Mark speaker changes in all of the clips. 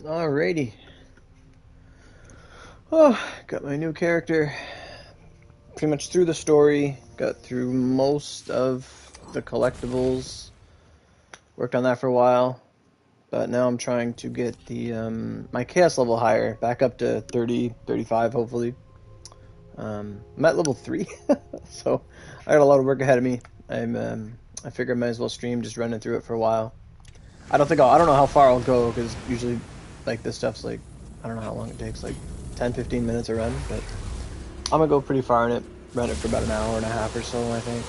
Speaker 1: Alrighty. Oh, got my new character. Pretty much through the story. Got through most of the collectibles. Worked on that for a while. But now I'm trying to get the my chaos level higher. Back up to 30, 35 hopefully. I'm at level 3. So I got a lot of work ahead of me. I figure I might as well stream just running through it for a while. I don't know how far I'll go, because usually, like, this stuff's like, I don't know how long it takes, like 10-15 minutes a run, but I'm gonna go pretty far in it, run it for about an hour and a half or so, I think.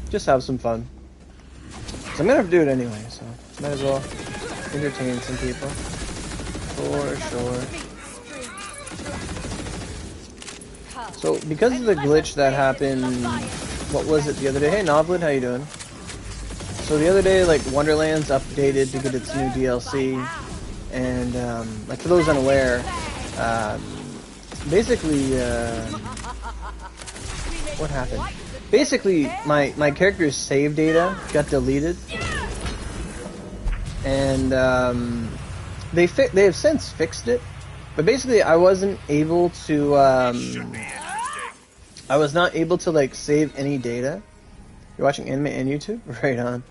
Speaker 1: Just have some fun. So I'm gonna have to do it anyway, so might as well entertain some people. For sure. So, because of the glitch that happened, what was it the other day? Hey Novlin, how you doing? So the other day, like, Wonderlands updated to get its new DLC, and, like, for those unaware, basically, what happened? Basically, my character's save data got deleted, and, they have since fixed it, but basically I wasn't able to, I was not able to, like, save any data. You're watching anime and YouTube? Right on.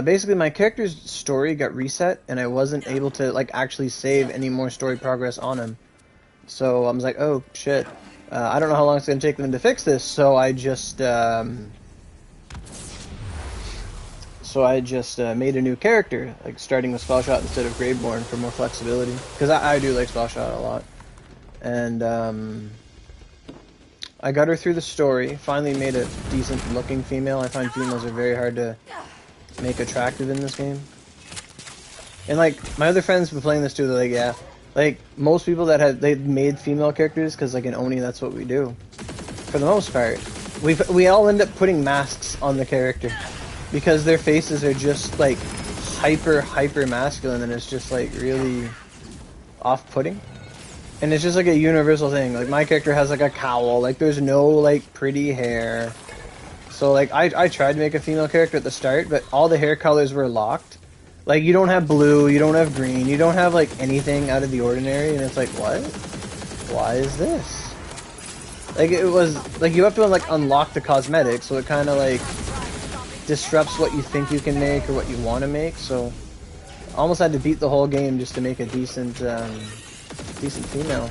Speaker 1: Basically, my character's story got reset, and I wasn't able to, like, actually save any more story progress on him. So I was like, oh, shit. I don't know how long it's going to take them to fix this, so I just made a new character, like, starting with Spellshot instead of Graveborn for more flexibility. Because I do like Spellshot a lot. And, I got her through the story, finally made a decent-looking female. I find females are very hard to make attractive in this game. And, like, my other friends have been playing this too, they're like, yeah. Like, most people that they've made female characters, because, like, in Oni, that's what we do. For the most part. We all end up putting masks on the character. Because their faces are just, like, hyper masculine, and it's just, like, really off-putting. And it's just like a universal thing. Like, my character has like a cowl. Like, there's no like pretty hair. So like, I tried to make a female character at the start, but all the hair colors were locked. Like, you don't have blue, you don't have green, you don't have like anything out of the ordinary, and it's like, what? Why is this? Like, it was like, you have to like unlock the cosmetics, so it kind of like disrupts what you think you can make or what you want to make. So I almost had to beat the whole game just to make a decent female.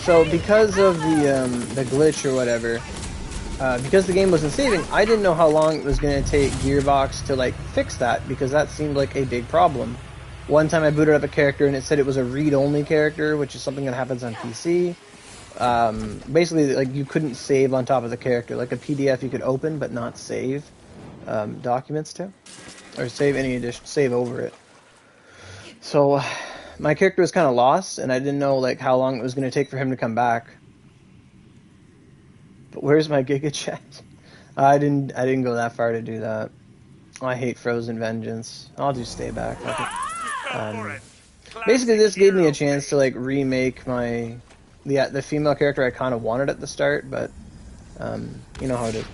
Speaker 1: So because of the glitch or whatever, because the game wasn't saving, I didn't know how long it was going to take Gearbox to like fix that, because that seemed like a big problem. One time I booted up a character and it said it was a read-only character, which is something that happens on PC. Basically, like, you couldn't save on top of the character. Like a PDF you could open but not save documents to, or save save over it. So, my character was kind of lost, and I didn't know like how long it was going to take for him to come back. But where's my Giga Chat? I didn't go that far to do that. I hate Frozen Vengeance. I'll just stay back. Basically, this gave me a chance to like remake the female character I kind of wanted at the start, but you know how it is.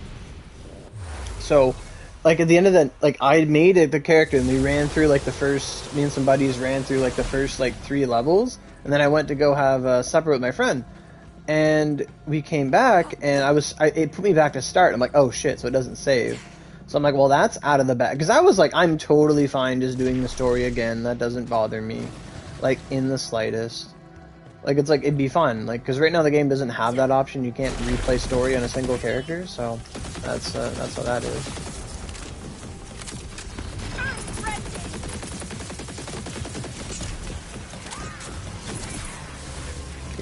Speaker 1: So, like, at the end of that, like, I made the character, and we ran through, like, me and some buddies ran through, like, the first, like, 3 levels, and then I went to go have supper with my friend, and we came back, and it put me back to start. I'm like, oh shit, so it doesn't save. So I'm like, well, that's out of the bag, because I was like, I'm totally fine just doing the story again, that doesn't bother me, like, in the slightest. Like, it's like, it'd be fun, like, because right now the game doesn't have that option. You can't replay story on a single character, so that's how that is.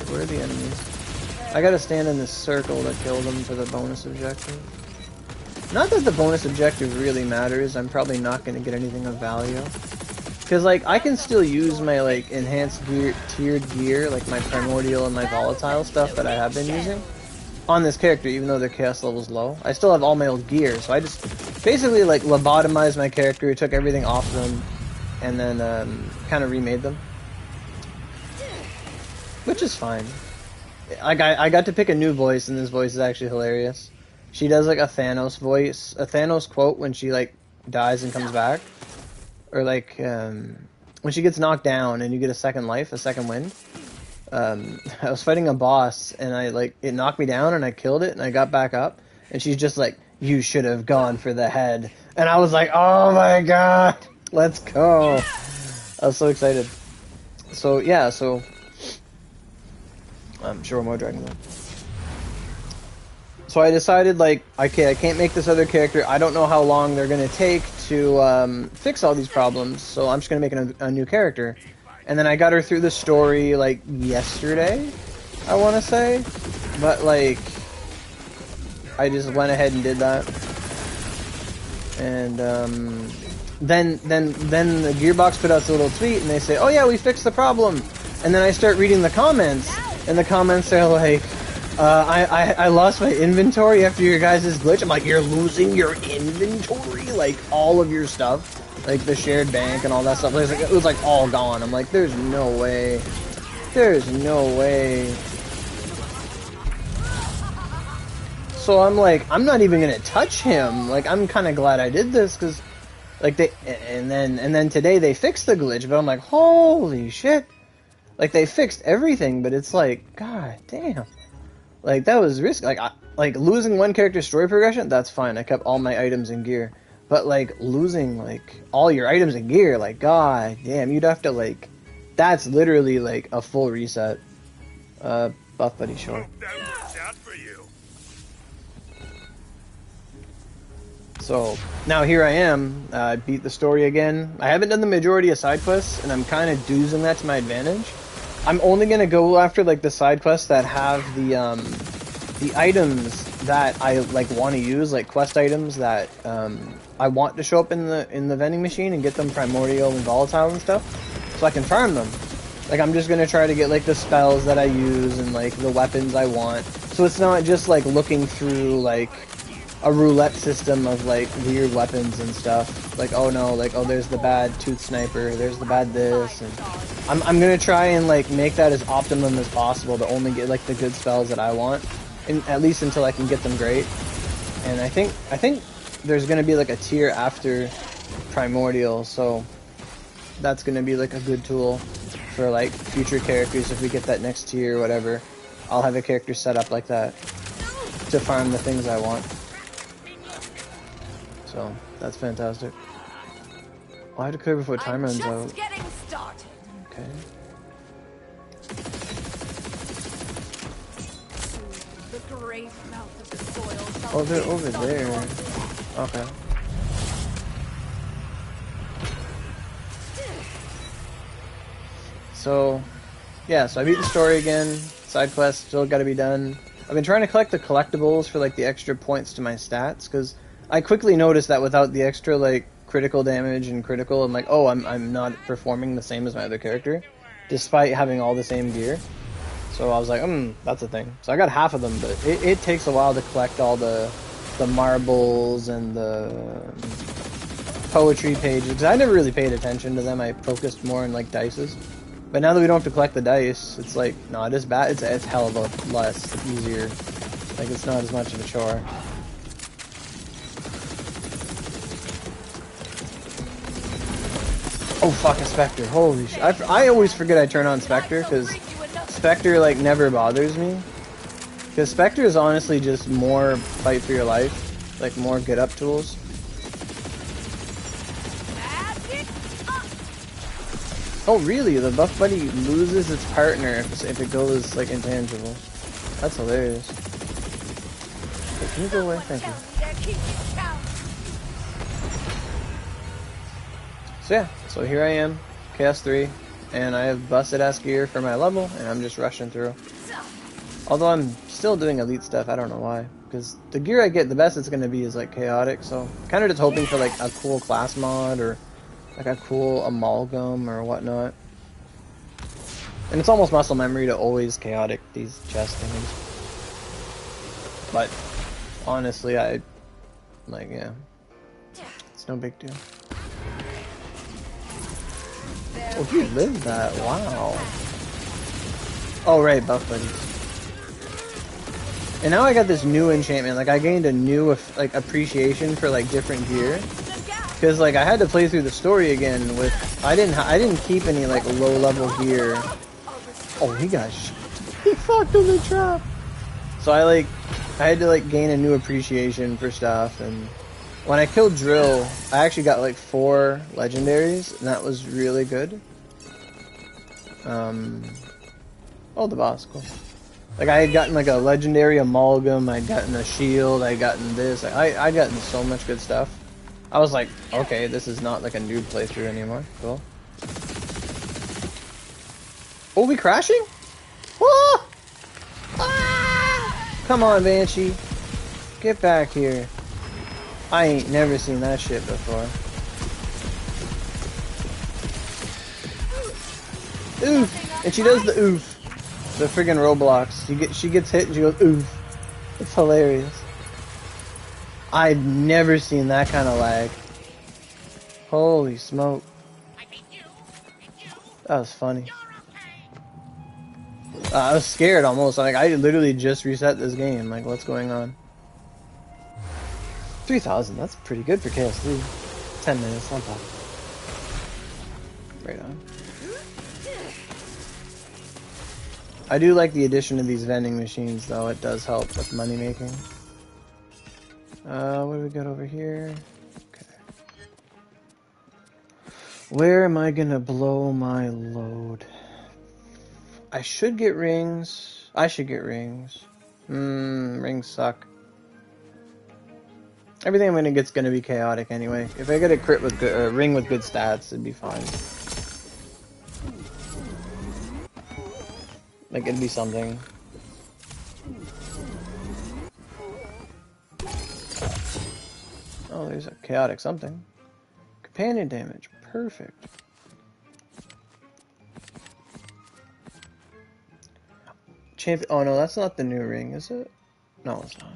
Speaker 1: Where are the enemies? I gotta stand in this circle to kill them for the bonus objective. Not that the bonus objective really matters. I'm probably not gonna get anything of value. Because, like, I can still use my, like, enhanced tiered gear, like my primordial and my volatile stuff that I have been using, on this character, even though their chaos level's low. I still have all my old gear, so I just basically, like, lobotomized my character, took everything off them, and then, kind of remade them. Which is fine. Like, I got to pick a new voice, and this voice is actually hilarious. She does, like, a Thanos voice, a Thanos quote when she, like, dies and comes back. or like when she gets knocked down and you get a second life, a second wind. I was fighting a boss and it knocked me down and I killed it and I got back up and she's just like, you should have gone for the head. And I was like, oh my god, let's go. I was so excited. So yeah, I'm sure more Dragon Ball. So I decided, like, okay, I can't make this other character. I don't know how long they're gonna take to fix all these problems, so I'm just gonna make a new character. And then I got her through the story, like, yesterday, I want to say. But, like, I just went ahead and did that. And then the Gearbox put out a little tweet, and they say, oh yeah, we fixed the problem. And then I start reading the comments, and the comments are like, I lost my inventory after your guys' glitch. I'm like, you're losing your inventory? Like, all of your stuff? Like, the shared bank and all that stuff. It was like, all gone. I'm like, there's no way. There's no way. So I'm like, I'm not even gonna touch him. Like, I'm kind of glad I did this, because, like, and then today they fixed the glitch, but I'm like, holy shit. Like, they fixed everything, but it's like, god damn. Like, that was risky. Like, losing one character's story progression, that's fine. I kept all my items and gear. But, like, losing, like, all your items and gear, like, god damn, you'd have to, like, that's literally, like, a full reset. Buff Buddy short. So, now here I am. I beat the story again. I haven't done the majority of side quests, and I'm kind of using that to my advantage. I'm only gonna go after, like, the side quests that have the items that I, like, want to use, like, quest items that, I want to show up in the vending machine and get them primordial and volatile and stuff, so I can farm them. Like, I'm just gonna try to get, like, the spells that I use and, like, the weapons I want. So it's not just, like, looking through, like, a roulette system of, like, weird weapons and stuff. Like, oh no, like, oh, there's the bad tooth sniper, there's the bad this, and I'm gonna try and, like, make that as optimum as possible to only get, like, the good spells that I want, and at least until I can get them great. And I think there's gonna be, like, a tier after primordial, so that's gonna be, like, a good tool for, like, future characters. If we get that next tier or whatever, I'll have a character set up like that to farm the things I want. So that's fantastic. I have to clear before time runs out. Okay. Oh, they're over there. Okay. So, yeah, so I beat the story again. Side quest still gotta be done. I've been trying to collect the collectibles for, like, the extra points to my stats, because I quickly noticed that without the extra, like, critical damage and critical, I'm like, oh, I'm not performing the same as my other character, despite having all the same gear. So I was like, that's a thing. So I got half of them, but it takes a while to collect all the marbles and the poetry pages, because I never really paid attention to them. I focused more on, like, dices. But now that we don't have to collect the dice, it's like, not as bad. It's hell of a less easier. Like, it's not as much of a chore. Oh fuck, a Spectre. Holy shit. I always forget I turn on Spectre, because Spectre, like, never bothers me. Because Spectre is honestly just more fight for your life. Like, more get up tools. Oh really? The Buff Buddy loses its partner if it goes, like, intangible. That's hilarious. Okay, can you go away? Thank you. So yeah, so here I am, Chaos 3, and I have busted ass gear for my level, and I'm just rushing through. Although I'm still doing elite stuff, I don't know why. Because the gear I get, the best it's going to be is, like, chaotic, so kind of just hoping for, like, a cool class mod, or like a cool amalgam or whatnot. And it's almost muscle memory to always chaotic these chest things. But honestly, yeah, it's no big deal. Oh, he lived that, wow. Oh right, Buff Buddies. And now I got this new enchantment, like, I gained a new, like, appreciation for, like, different gear. Cause like I had to play through the story again with I didn't keep any like low level gear. Oh, he fucked in the trap. So I had to like gain a new appreciation for stuff, and when I killed Drill, I actually got like 4 legendaries, and that was really good. Oh, the boss, cool. Like I had gotten like a legendary amalgam, I'd gotten a shield, I'd gotten this, I'd gotten so much good stuff. I was like, okay, this is not like a noob playthrough anymore. Cool. Oh, we crashing? Ah! Ah! Come on, Banshee. Get back here. I ain't never seen that shit before. Oof! And she does the oof. The friggin' Roblox. She gets hit and she goes oof. It's hilarious. I've never seen that kind of lag. Holy smoke. That was funny. I was scared almost. Like I literally just reset this game. Like what's going on? 3,000. That's pretty good for KS3. 10 minutes. Not bad. Right on. I do like the addition of these vending machines, though. It does help with money making. What do we got over here? Okay. Where am I gonna blow my load? I should get rings. I should get rings. Rings suck. Everything I'm gonna get's gonna be chaotic anyway. If I get a crit with good, ring with good stats, it'd be fine. Like it'd be something. Oh, there's a chaotic something. Companion damage, perfect. Champion. Oh no, that's not the new ring, is it? No, it's not.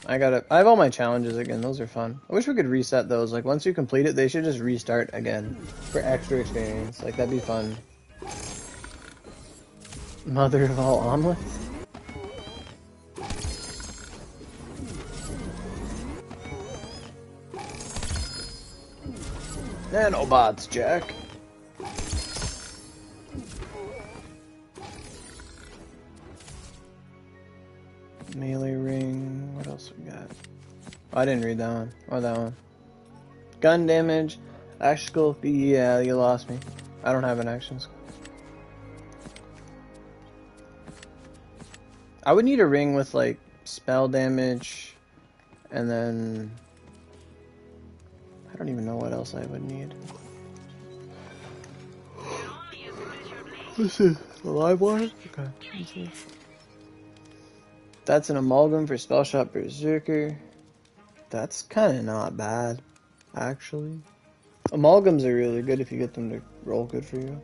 Speaker 1: I have all my challenges again. Those are fun. I wish we could reset those. Like once you complete it, they should just restart again for extra experience. Like that'd be fun. Mother of all omelets? Nanobots, Jack. Melee ring. What else we got? Oh, I didn't read that one. Oh, that one. Gun damage. Action skill. Yeah, you lost me. I don't have an action skill. I would need a ring with like spell damage, and then I don't even know what else I would need. This is a live one? Okay. That's an amalgam for Spell Shot Berserker. That's kind of not bad, actually. Amalgams are really good if you get them to roll good for you.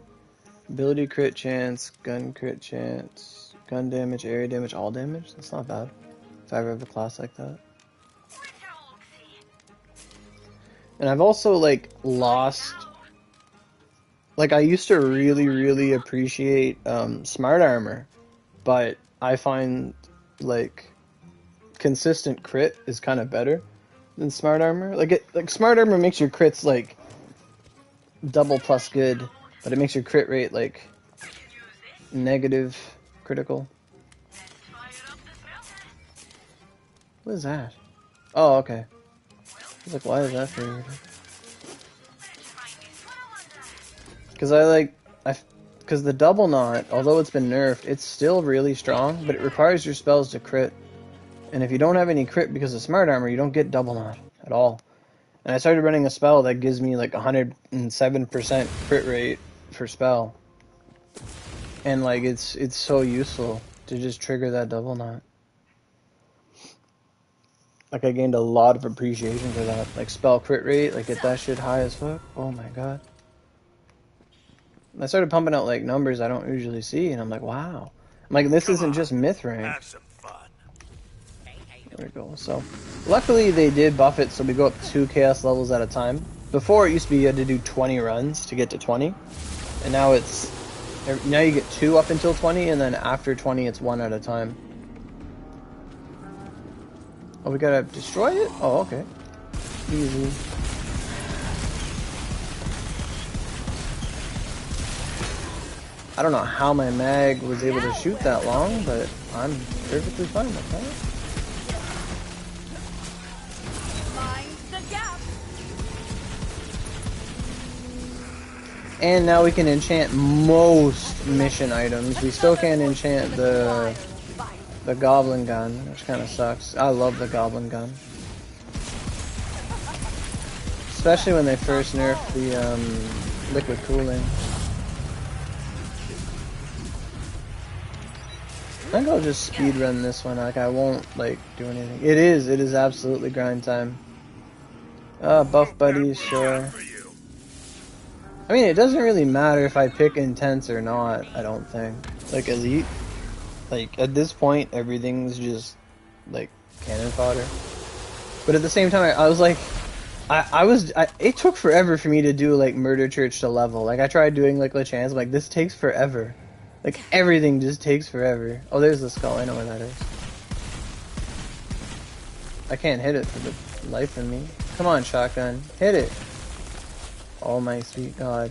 Speaker 1: Ability crit chance, gun crit chance, gun damage, area damage, all damage. That's not bad if I ever have a class like that. And I've also like lost. Like I used to really appreciate smart armor, but I find like consistent crit is kind of better than smart armor. Like smart armor makes your crits like double plus good, but it makes your crit rate like negative critical. What is that? Oh, okay. I was like, why is that favorite? Because the double knot, although it's been nerfed, it's still really strong, but it requires your spells to crit. And if you don't have any crit because of smart armor, you don't get double knot at all. And I started running a spell that gives me like 107% crit rate for spell. And like it's so useful to just trigger that double knot. Like I gained a lot of appreciation for that. Like spell crit rate, like get that shit high as fuck. Oh my god. I started pumping out like numbers I don't usually see, and I'm like, wow. I'm like, this isn't just myth rank. There we go. So, luckily they did buff it so we go up 2 chaos levels at a time. Before it used to be you had to do 20 runs to get to 20, and now you get 2 up until 20, and then after 20 it's 1 at a time. Oh, we gotta destroy it? Oh, okay. Easy. I don't know how my mag was able to shoot that long, but I'm perfectly fine with that. And now we can enchant most mission items. We still can't enchant the goblin gun, which kind of sucks. I love the goblin gun. Especially when they first nerfed the liquid cooling. I think I'll just speedrun this one, like I won't like do anything. It is absolutely grind time. Buff buddies, sure. I mean, it doesn't really matter if I pick intense or not, I don't think. Like elite, like at this point, everything's just like cannon fodder. But at the same time, I was like, it took forever for me to do like Murder Church to level. Like I tried doing like LeChance, I'm like, this takes forever. Like everything just takes forever. Oh, there's the skull, I know where that is. I can't hit it for the life of me. Come on, shotgun, hit it. Oh my sweet god.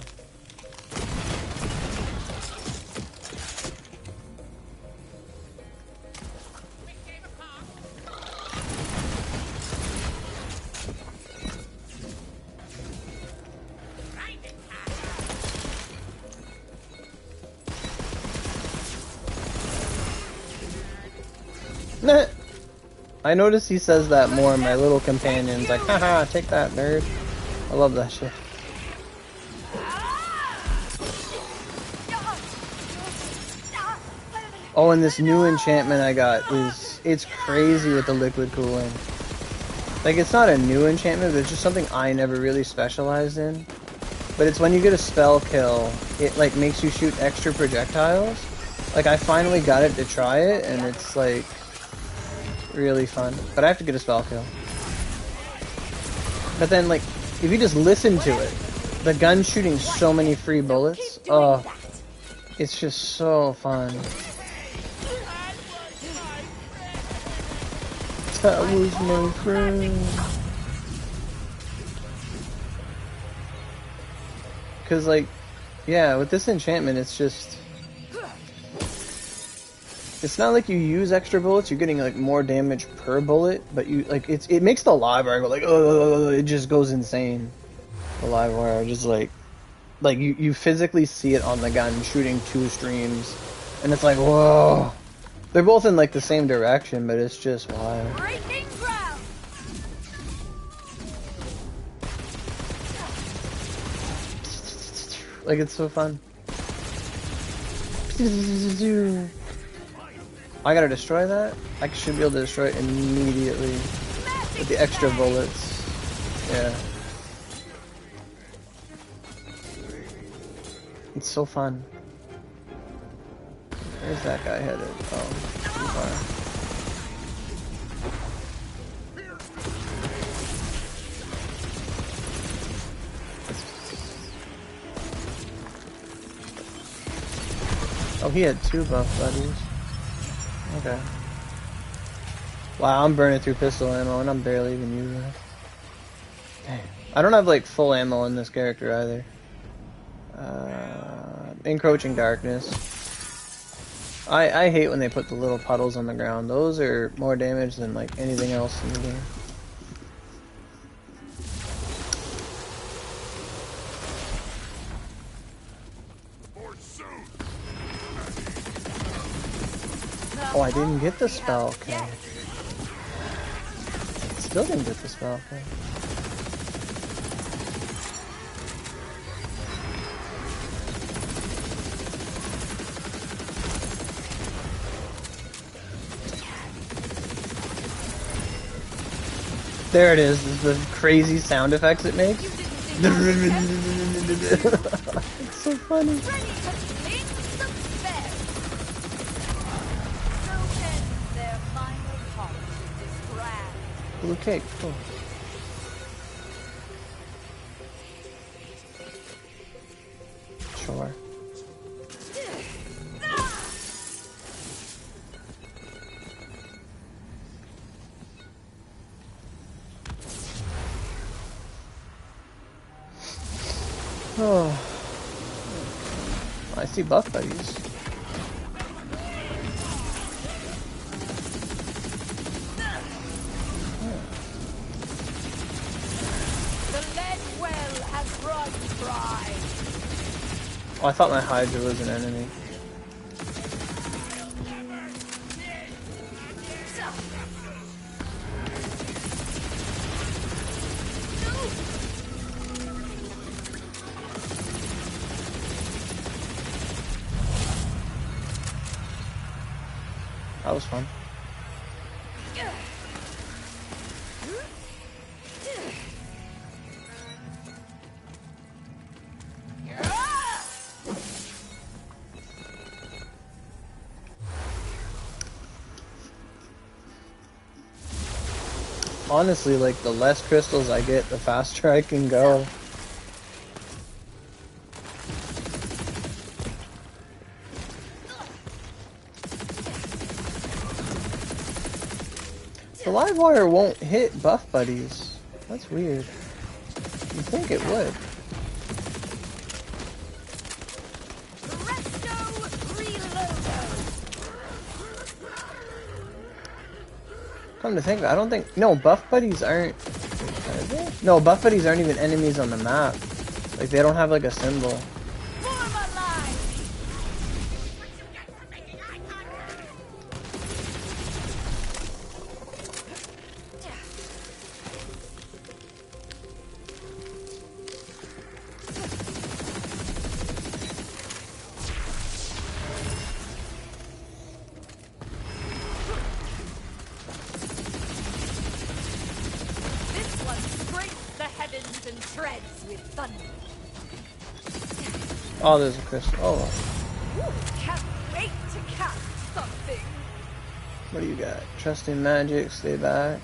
Speaker 1: I notice he says that more. My little companion's like, haha, take that, nerd. I love that shit. Oh, and this new enchantment I got it's crazy with the liquid cooling. Like, it's not a new enchantment, but it's just something I never really specialized in. But it's when you get a spell kill, it like makes you shoot extra projectiles. Like, I finally got it to try it, and it's like really fun. But I have to get a spell kill. But then, like, if you just listen to it, the gun's shooting so many free bullets. Oh, it's just so fun. That was my friend. Cause like, yeah, with this enchantment, it's just, it's not like you use extra bullets. You're getting like more damage per bullet, but you like it makes the live wire go like, oh, it just goes insane. The live wire just like you physically see it on the gun shooting 2 streams, and it's like, whoa. They're both in like the same direction, but it's just wild.
Speaker 2: Breaking ground.
Speaker 1: Like, it's so fun. I gotta destroy that? I should be able to destroy it immediately with the extra bullets. Yeah. It's so fun. Where's that guy headed? Oh, too far. Oh, he had 2 buff buddies. Okay. Wow, I'm burning through pistol ammo and I'm barely even using it. Dang. I don't have like full ammo in this character either. Encroaching darkness. I hate when they put the little puddles on the ground. Those are more damage than like anything else in the game. Oh, I didn't get the spell. Okay. Still didn't get the spell. Okay. There it is, the crazy sound effects it makes. It's so funny. Blue cake, cool. Sure. Oh, I see buff buddies. Oh, I thought my Hydra was an enemy. That was fun. Honestly, like, the less crystals I get, the faster I can go. The live wire won't hit buff buddies. That's weird. You'd think it would. Come to think of it, I don't think... No, buff buddies aren't... No, buff buddies aren't even enemies on the map. Like, they don't have, like, a symbol. Oh, there's a crystal. Oh.
Speaker 2: Can't wait to catch something.
Speaker 1: What do you got? Trusting magic, stay back.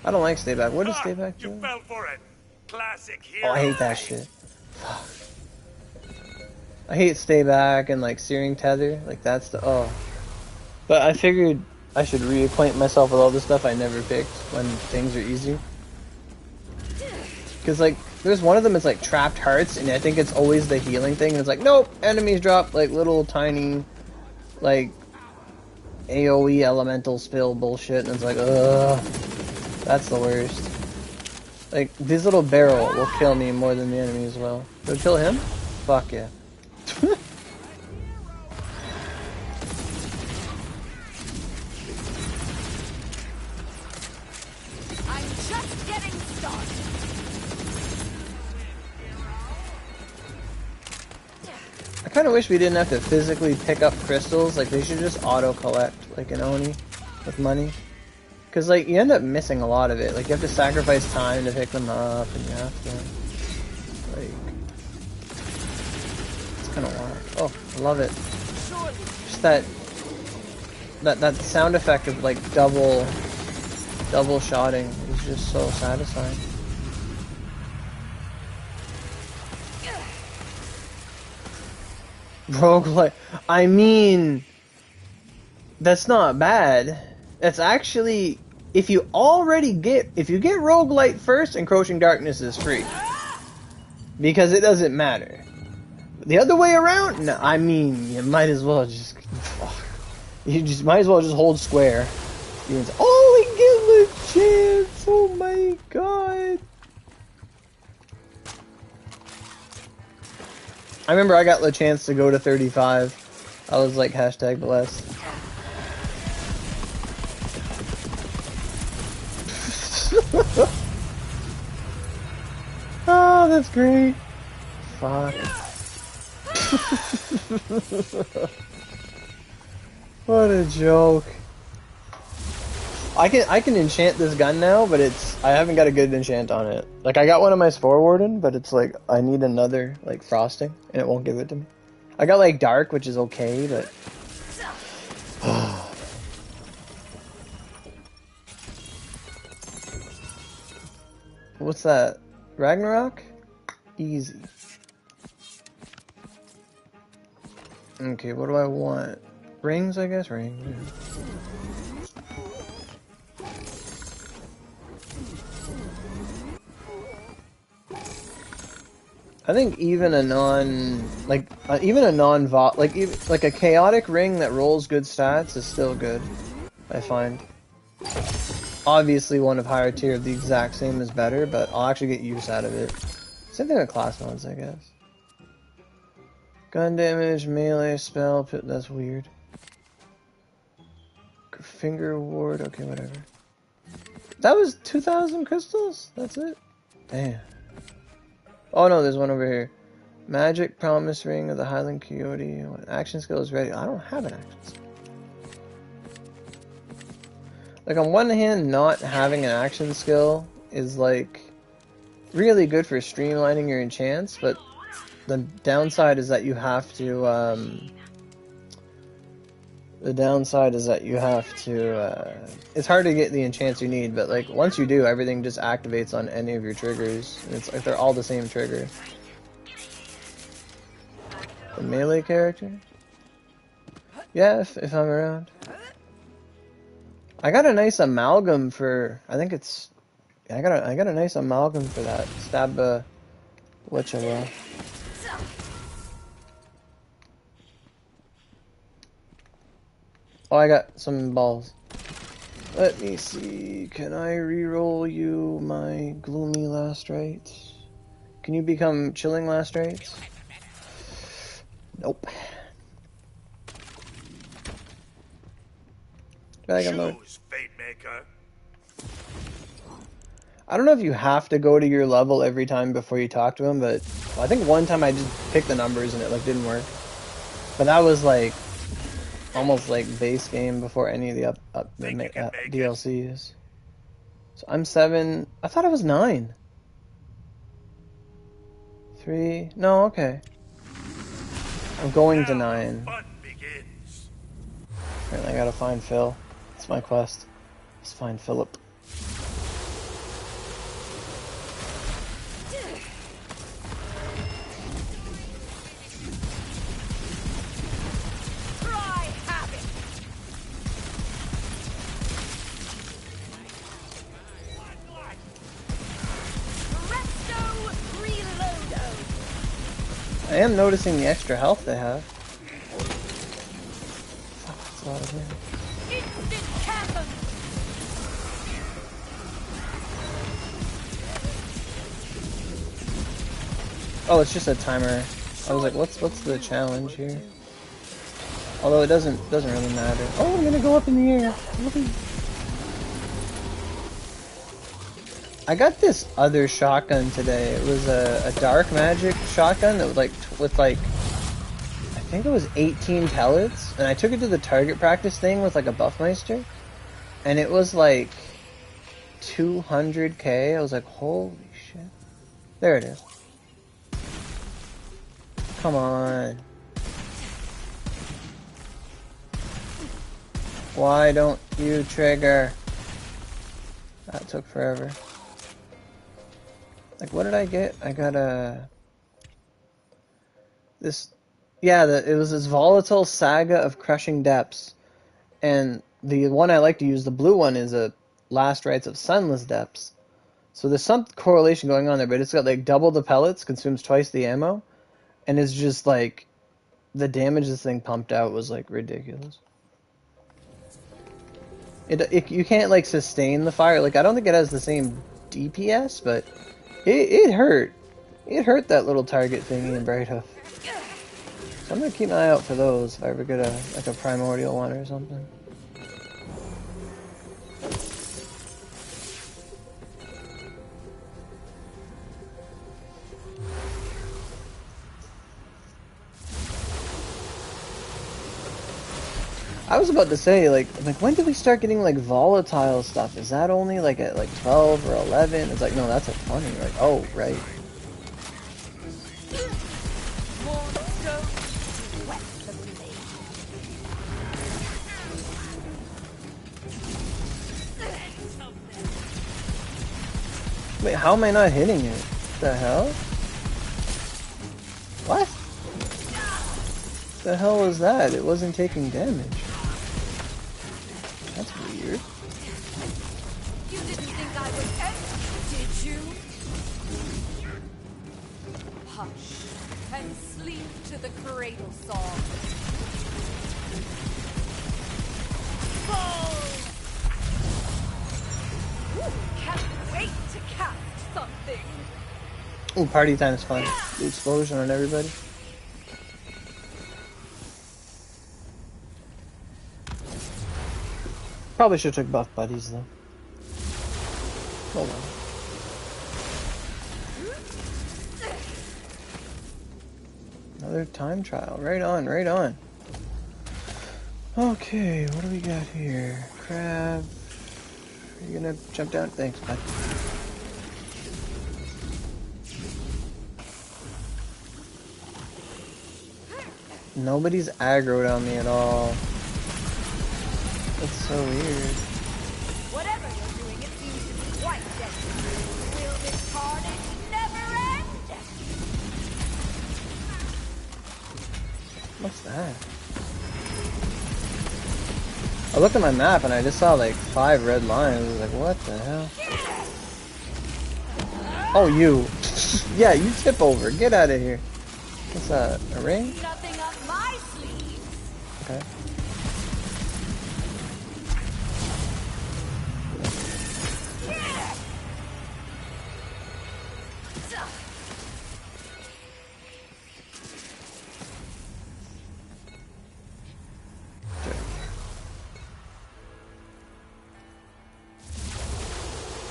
Speaker 1: I don't like stay back. What does stay back do?
Speaker 3: You fell for it. Classic hero.
Speaker 1: Oh, I hate that shit. Fuck. I hate stay back and like searing tether. Like that's the But I figured I should reacquaint myself with all the stuff I never picked when things are easy. Cause like there's one of them, it's like trapped hearts, and I think it's always the healing thing, and it's like, nope, enemies drop like little tiny like AoE elemental spill bullshit, and it's like, ugh, that's the worst. Like this little barrel will kill me more than the enemy as well. It'll kill him? Fuck yeah.
Speaker 2: I'm just getting started.
Speaker 1: I kind of wish we didn't have to physically pick up crystals. Like, they should just auto-collect, like an Oni, with money. Because, like, you end up missing a lot of it. Like, you have to sacrifice time to pick them up, and you have to, like... It's kind of wild. Oh, I love it. Just that sound effect of, like, double shotting is just so satisfying. Roguelite. I mean, that's not bad. That's actually, if you get Roguelite first, Encroaching Darkness is free. Because it doesn't matter. The other way around? No, I mean, you might as well just, might as well just hold square. Oh, we give a chance! Oh my god! I remember I got the chance to go to 35. I was like, hashtag blessed. Oh, that's great. Fuck. What a joke. I can enchant this gun now, but I haven't got a good enchant on it. Like, I got one of my Spore Warden, but it's like, I need another, like, frosting, and it won't give it to me. I got, like, Dark, which is okay, but... What's that? Ragnarok? Easy. Okay, what do I want? Rings, I guess? Rings. I think even a even a like a chaotic ring that rolls good stats is still good. I find. Obviously, one of higher tier of the exact same is better, but I'll actually get use out of it. Same thing with class mods, I guess. Gun damage, melee, spell, that's weird. Finger ward, okay, whatever. That was 2,000 crystals? That's it? Damn. Oh no, there's one over here. Magic Promise Ring of the Highland Coyote. When action skill is ready. I don't have an action skill. Like, on one hand, not having an action skill is, like, really good for streamlining your enchants, but the downside is that you have to, it's hard to get the enchants you need, but, like, once you do, everything just activates on any of your triggers. And it's like they're all the same trigger. The melee character? Yeah, if I'm around. I got a nice amalgam for, I think it's, I got a nice amalgam for that. Stab, whichever. Oh, I got some balls. Let me see, can I reroll you my gloomy last rites? Can you become chilling last rites? Nope.
Speaker 3: Choose, Fate Maker.
Speaker 1: I don't know if you have to go to your level every time before you talk to him, but I think one time I just picked the numbers and it like didn't work. But that was like almost like base game before any of the DLCs. So I'm 7. I thought I was 9. 3. No, okay. I'm going to 9. Apparently I gotta find Phil. That's my quest. Let's find Philip. I am noticing the extra health they have. Fuck, that's a lot of damage. Oh, it's just a timer. I was like, what's the challenge here? Although it doesn't really matter. Oh, I'm gonna go up in the air. I got this other shotgun today. It was a dark magic shotgun that was like with like I think it was 18 pellets, and I took it to the target practice thing with like a Buffmeister, and it was like 200k. I was like, holy shit! There it is. Come on. Why don't you trigger? That took forever. Like, what did I get? I got a... This... Yeah, it was this Volatile Saga of Crushing Depths. And the one I like to use, the blue one, is a Last Rites of Sunless Depths. So there's some correlation going on there, but it's got, like, double the pellets, consumes twice the ammo. And it's just, like... The damage this thing pumped out was, like, ridiculous. You can't, like, sustain the fire. Like, I don't think it has the same DPS, but... It hurt. It hurt that little target thingy in Brighthoof. So I'm gonna keep an eye out for those if I ever get a primordial one or something. I was about to say, like when did we start getting like volatile stuff? Is that only like at like 12 or 11? It's like, no, that's at 20. Like, oh, right. Wait, how am I not hitting it? What the hell? What? The hell was that? It wasn't taking damage. That's weird.
Speaker 2: You didn't think I would end, did you? Hush and sleep to the cradle song. Ooh, can't wait to cast something.
Speaker 1: Ooh, party time is fun. The explosion on everybody. Probably should have took buff buddies though. Hold on. Another time trial. Right on, right on. Okay, what do we got here? Crab. Are you gonna jump down? Thanks, bud. Nobody's aggroed on me at all. That's so weird.
Speaker 2: Whatever you're doing, it seems to be quite deadly. Will this carnage never end?
Speaker 1: What's that? I looked at my map and I just saw like 5 red lines. I was like, what the hell? Oh, you. Yeah, you tip over. Get out of here. What's that? A ring?
Speaker 2: Nothing up my sleeves.
Speaker 1: Okay.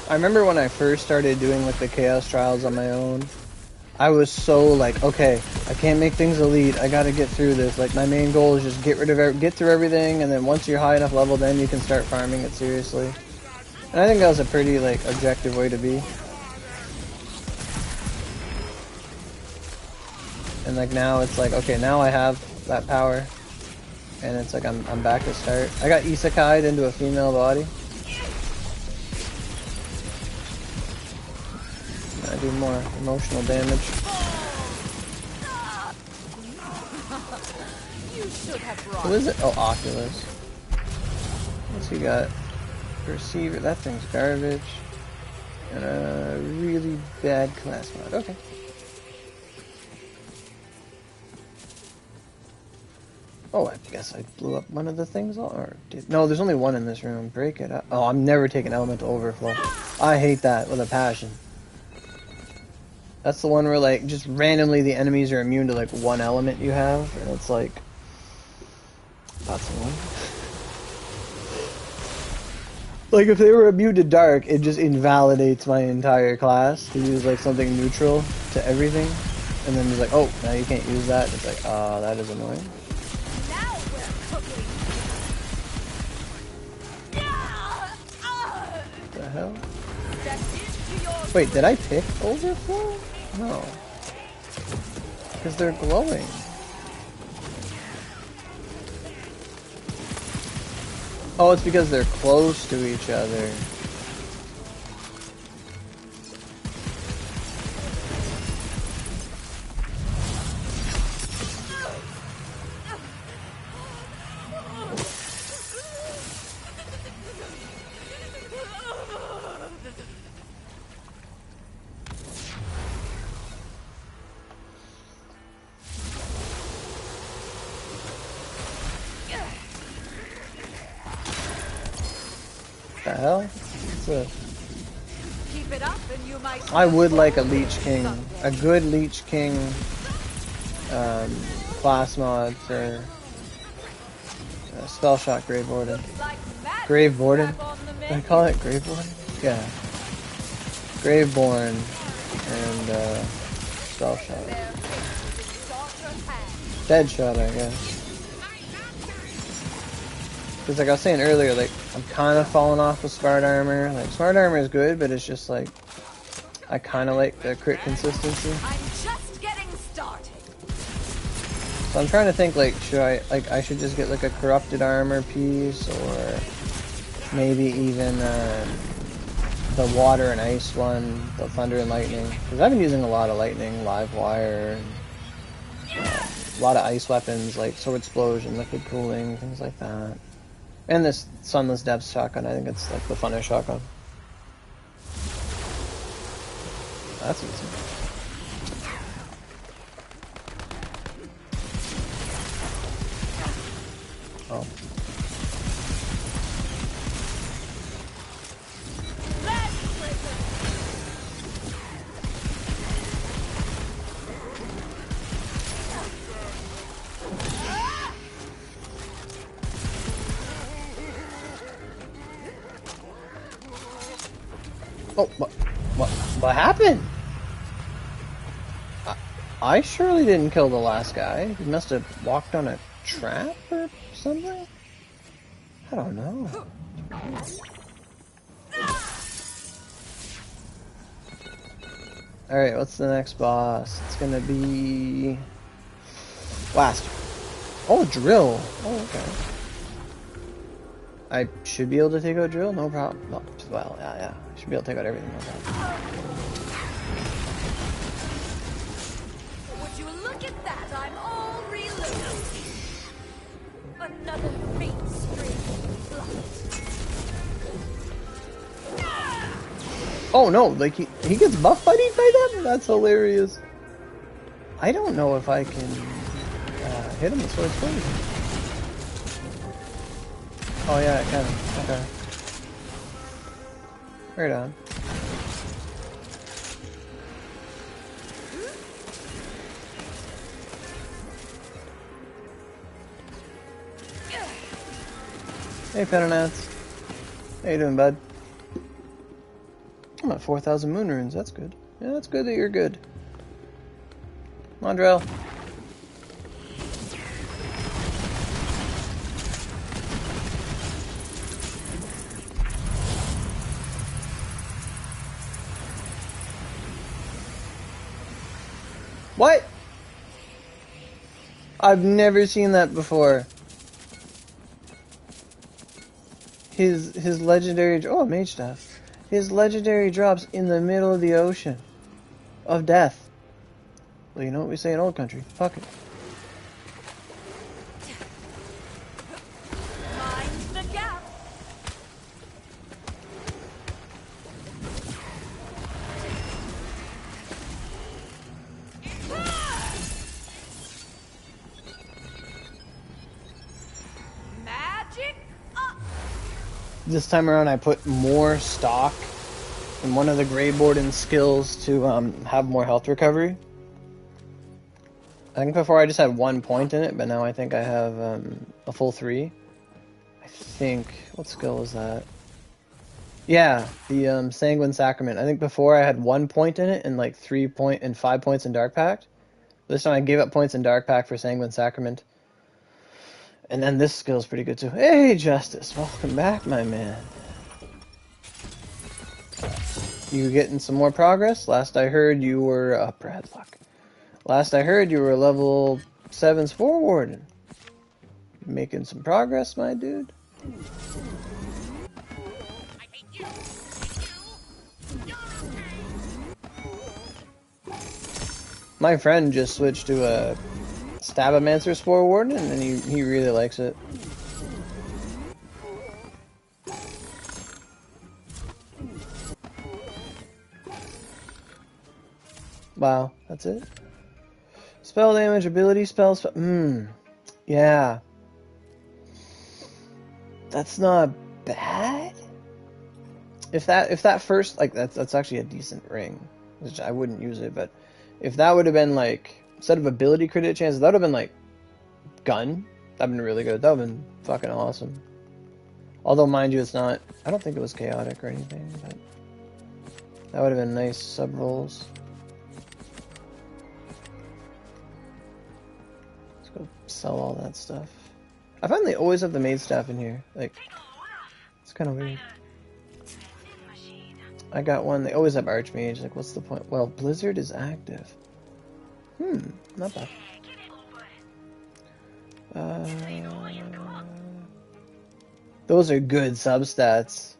Speaker 1: I remember when I first started doing like the Chaos Trials on my own, I was so like, okay, I can't make things elite, I gotta get through this. Like my main goal is just get through everything, and then once you're high enough level, then you can start farming it seriously. And I think that was a pretty like objective way to be. And like now it's like, okay, now I have that power, and it's like I'm back to start. I got isekai'd into a female body. I do more emotional damage.
Speaker 2: You should have brought.
Speaker 1: What is it? Oh, Oculus. What's he got? Receiver. That thing's garbage. And a really bad class mod. Okay. Oh, I guess I blew up one of the things. Or did, no, there's only one in this room. Break it up. Oh, I'm never taking Elemental Overflow. I hate that with a passion. That's the one where, like, just randomly the enemies are immune to, like, one element you have, and it's like... That's the one. Like, if they were immune to dark, it just invalidates my entire class to use, like, something neutral to everything. And then it's like, oh, now you can't use that. It's like, that is annoying.
Speaker 2: Now we're cooking.
Speaker 1: What the hell?
Speaker 2: Step into your
Speaker 1: Wait, did I pick Overflow? No. Because they're glowing. Oh, it's because they're close to each other. The hell? What's this?
Speaker 2: keep it up and you might.
Speaker 1: I would like a Leech King. A good Leech King class mod for Spell Shot Grave Warden. Grave Warden? Did I call it Grave Warden? Yeah. Graveborn and Spell Shot. Dead Shot, I guess. Because like I was saying earlier, like I'm kind of falling off with Smart Armor. Like Smart Armor is good, but it's just like I kind of like the crit consistency.
Speaker 2: I'm just getting started.
Speaker 1: So I'm trying to think like I should just get like a Corrupted Armor piece, or maybe even the Water and Ice one, the Thunder and Lightning. Because I've been using a lot of Lightning, Live Wire, and a lot of ice weapons like Sword Explosion, Liquid Cooling, things like that. And this Sunless Depths shotgun, I think it's like the funnest shotgun. That's easy. Oh, what happened? I surely didn't kill the last guy. He must have walked on a trap or something? I don't know. Alright, what's the next boss? It's gonna be... Blast. Oh, drill. Oh, okay. I should be able to take out drill? No problem. Well, yeah. I should be able to take out everything. No problem.
Speaker 2: Would you look at that? I'm all reloaded. Another mainstream blood.
Speaker 1: Oh no, like he gets buff buddied by them? That's hilarious. I don't know if I can hit him with sword poison. Oh yeah, I can. Okay. Right on. Hey Penonats. How you doing, bud? I'm at 4,000 moon runes, that's good. Yeah, that's good that you're good. Mondrell. What? I've never seen that before. His legendary... Oh, mage staff. His legendary drops in the middle of the ocean. Of death. Well, you know what we say in old country. Fuck it.
Speaker 2: Mind the gap. Magic up.
Speaker 1: This time around I put more stock in one of the Grey Warden skills to have more health recovery. I think before I just had 1 point in it, but now I think I have a full 3. I think... What skill is that? Yeah, the Sanguine Sacrament. I think before I had 1 point in it and like 3 point and 5 points in Dark Pact. This time I gave up points in Dark Pact for Sanguine Sacrament. And then this skill's pretty good too. Hey, Justice! Welcome back, my man. You getting some more progress? Last I heard you were... Bradlock. Last I heard you were level 7's Spore Warden. Making some progress, my dude. My friend just switched to a Stabomancer Spore Warden, and he really likes it. Wow, that's it? Spell damage, ability, spell... Yeah. That's not bad. If that first... Like, that's actually a decent ring. Which I wouldn't use it, but... If that would have been, like... Instead of ability crit chances, that would have been, like... Gun. That would have been really good. That would have been fucking awesome. Although, mind you, it's not... I don't think it was chaotic or anything, but... That would have been nice sub-rolls. Sell all that stuff. I find they always have the maid staff in here. Like, it's kind of weird. I got one. They always have Archmage. Like, what's the point? Well, Blizzard is active. Not bad. Those are good substats.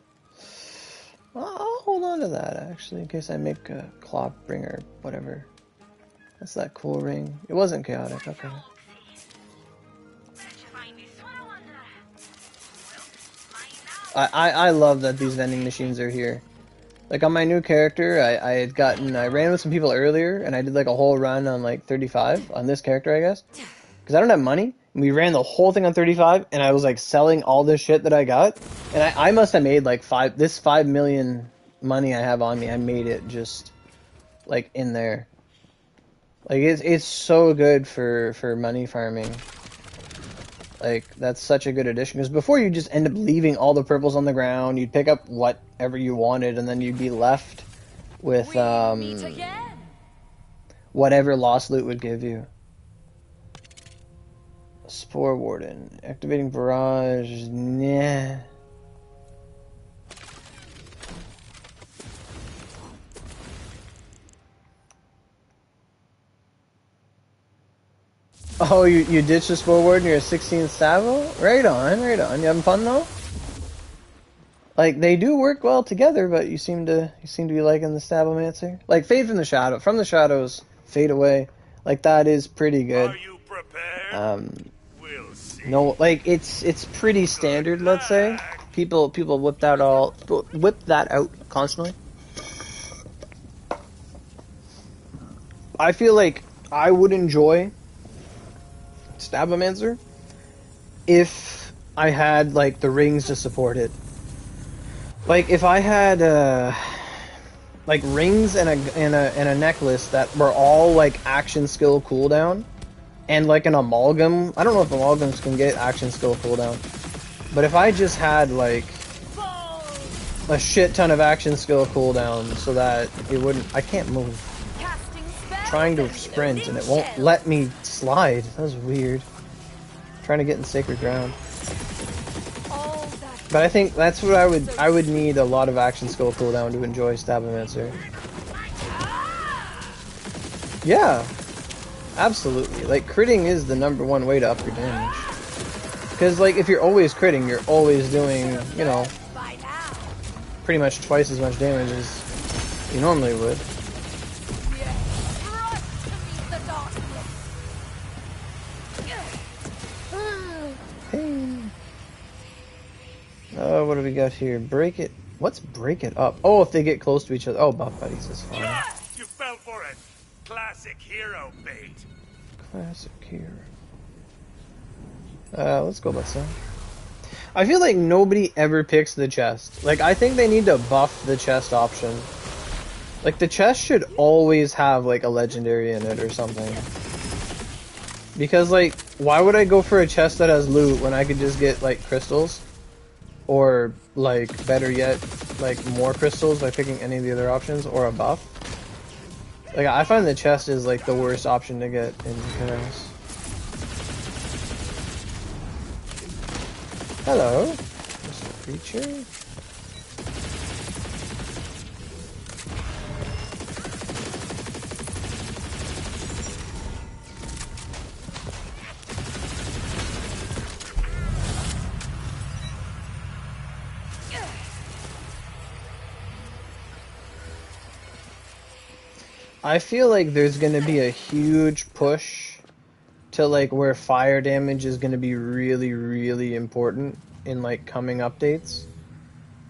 Speaker 1: I'll hold on to that, actually, in case I make a Clockbringer, whatever. That's that cool ring. It wasn't chaotic, okay. I love that these vending machines are here. Like on my new character, I ran with some people earlier, and I did like a whole run on like 35 on this character, I guess. Because I don't have money. And we ran the whole thing on 35, and I was like selling all this shit that I got. And I must have made like 5 million money I have on me. I made it just like in there. Like it's so good for money farming. Like, that's such a good addition. Because before you just end up leaving all the purples on the ground, you'd pick up whatever you wanted, and then you'd be left with
Speaker 2: We meet again.
Speaker 1: whatever lost loot would give you. Spore Warden. Activating Barrage. Nah. Oh, you ditched the Spore Warden, you're a 16th Savo? Right on, right on. You having fun though? Like, they do work well together, but you seem to be liking the Stabomancer. Like, Fade from the Shadows, Fade Away. Like, that is pretty good.
Speaker 3: Are you prepared? We'll see.
Speaker 1: No, like, it's pretty standard, let's say. People whip that out constantly. I feel like I would enjoy Stabomancer if I had, like, the rings to support it. Like, if I had like rings and a necklace that were all like action skill cooldown, and like an amalgam. I don't know if amalgams can get action skill cooldown, but if I just had like a shit ton of action skill cooldown, so that it wouldn't. I can't move. Trying to sprint and it won't let me slide. That was weird. Trying to get in sacred ground. But I think that's what I would need a lot of action skill cooldown to enjoy Stabomancer. Yeah, absolutely. Like, critting is the #1 way to up your damage. Because, like, if you're always critting, you're always doing, you know, pretty much twice as much damage as you normally would. What do we got here? Break it. What's break it up? Oh, if they get close to each other. Oh, buff buddies is fine.
Speaker 3: You fell for it. Classic hero bait.
Speaker 1: Classic hero. Let's go Butsa. I feel like nobody ever picks the chest. Like, I think they need to buff the chest option. Like, the chest should always have, like, a legendary in it or something. Because, like, why would I go for a chest that has loot when I could just get, like, crystals? Or, like, better yet, like, more crystals by picking any of the other options, or a buff. Like, I find the chest is, like, the worst option to get in Heroes. Hello, Mr. Creature. I feel like there's gonna be a huge push to like where fire damage is gonna be really, really important in like coming updates.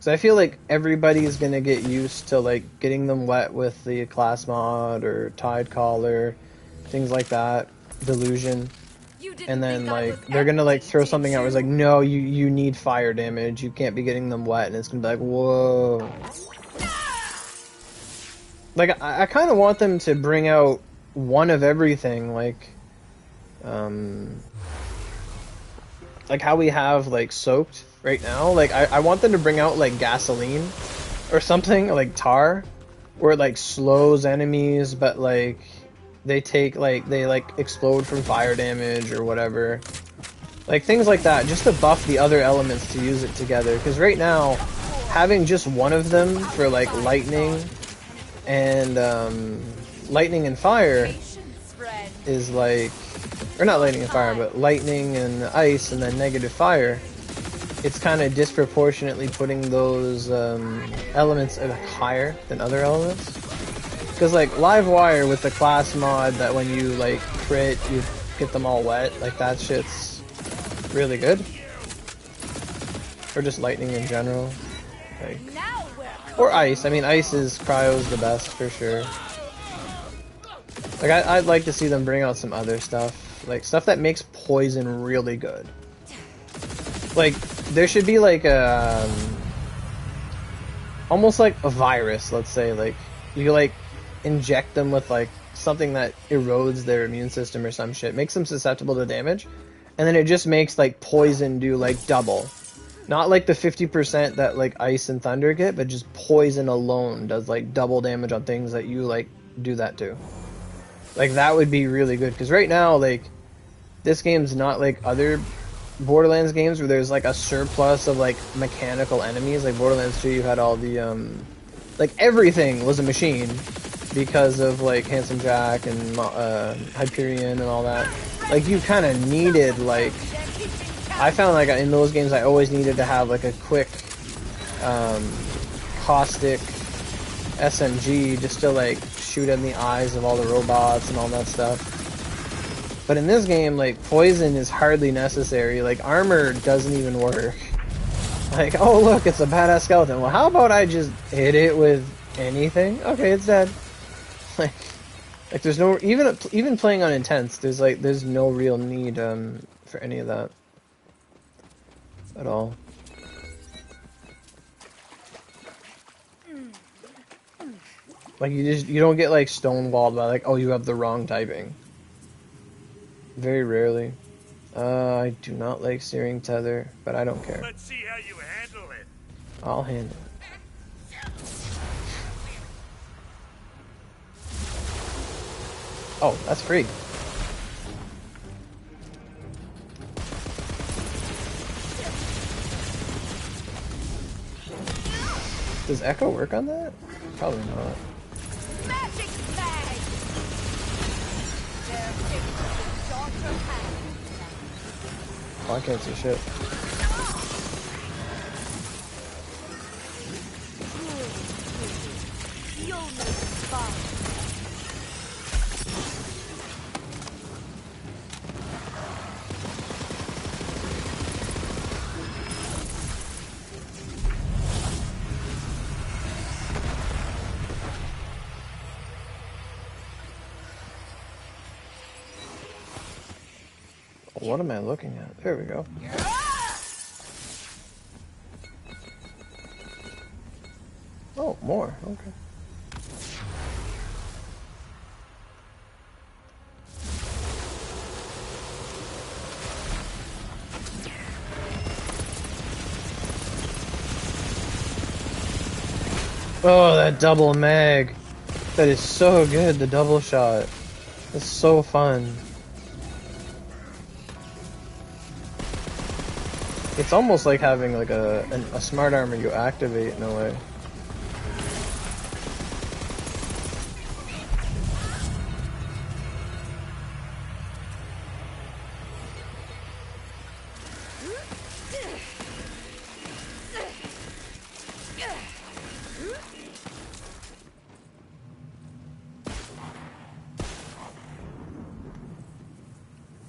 Speaker 1: So I feel like everybody's gonna get used to like getting them wet with the class mod or Tide Collar, things like that, Delusion. And then like they're gonna like throw something out where it's like, no, you need fire damage, you can't be getting them wet, and it's gonna be like, whoa. Like, I kind of want them to bring out one of everything, like how we have, like, soaked right now. Like, I want them to bring out, like, gasoline or something, like tar, where it, like, slows enemies, but, like, they take, like, they, like, explode from fire damage or whatever. Like, things like that, just to buff the other elements to use it together. Because right now, having just one of them for, like, lightning and fire is like, or not lightning and fire, but lightning and ice and then negative fire. It's kind of disproportionately putting those elements higher than other elements. Because like live wire with the class mod, that when you like crit, you get them all wet. Like that shit's really good. Or just lightning in general. Like. Or ice. I mean, ice is cryo's the best for sure. Like, I'd like to see them bring out some other stuff, like stuff that makes poison really good. Like, there should be like a almost like a virus. Let's say, like you like inject them with like something that erodes their immune system or some shit, makes them susceptible to damage, and then it just makes like poison do like double. Not like the 50% that like ice and thunder get, but just poison alone does like double damage on things that you like do that to. Like that would be really good, because right now like this game's not like other Borderlands games where there's like a surplus of like mechanical enemies. Like Borderlands 2, you had all the like everything was a machine because of like Handsome Jack and Hyperion and all that. Like you kind of needed like, I found like in those games I always needed to have like a quick caustic SMG just to like shoot in the eyes of all the robots and all that stuff. But in this game, like, poison is hardly necessary. Like, armor doesn't even work. Like, oh look, it's a badass skeleton. Well, how about I just hit it with anything? Okay, it's dead. Like there's no, even playing on intense, there's no real need for any of that at all. Like you don't get like stonewalled by like, oh, you have the wrong typing. Very rarely. I do not like steering tether, but I don't care.
Speaker 3: Let's see how you handle it.
Speaker 1: I'll handle it. Oh, that's free. Does Echo work on that? Probably not.
Speaker 2: Magic bag.
Speaker 1: Oh, I can't see shit.
Speaker 2: You'll make fun.
Speaker 1: What am I looking at? There we go. Oh, more. Okay. Oh, that double mag. That is so good, the double shot. It's so fun. It's almost like having like a smart armor you activate in a way.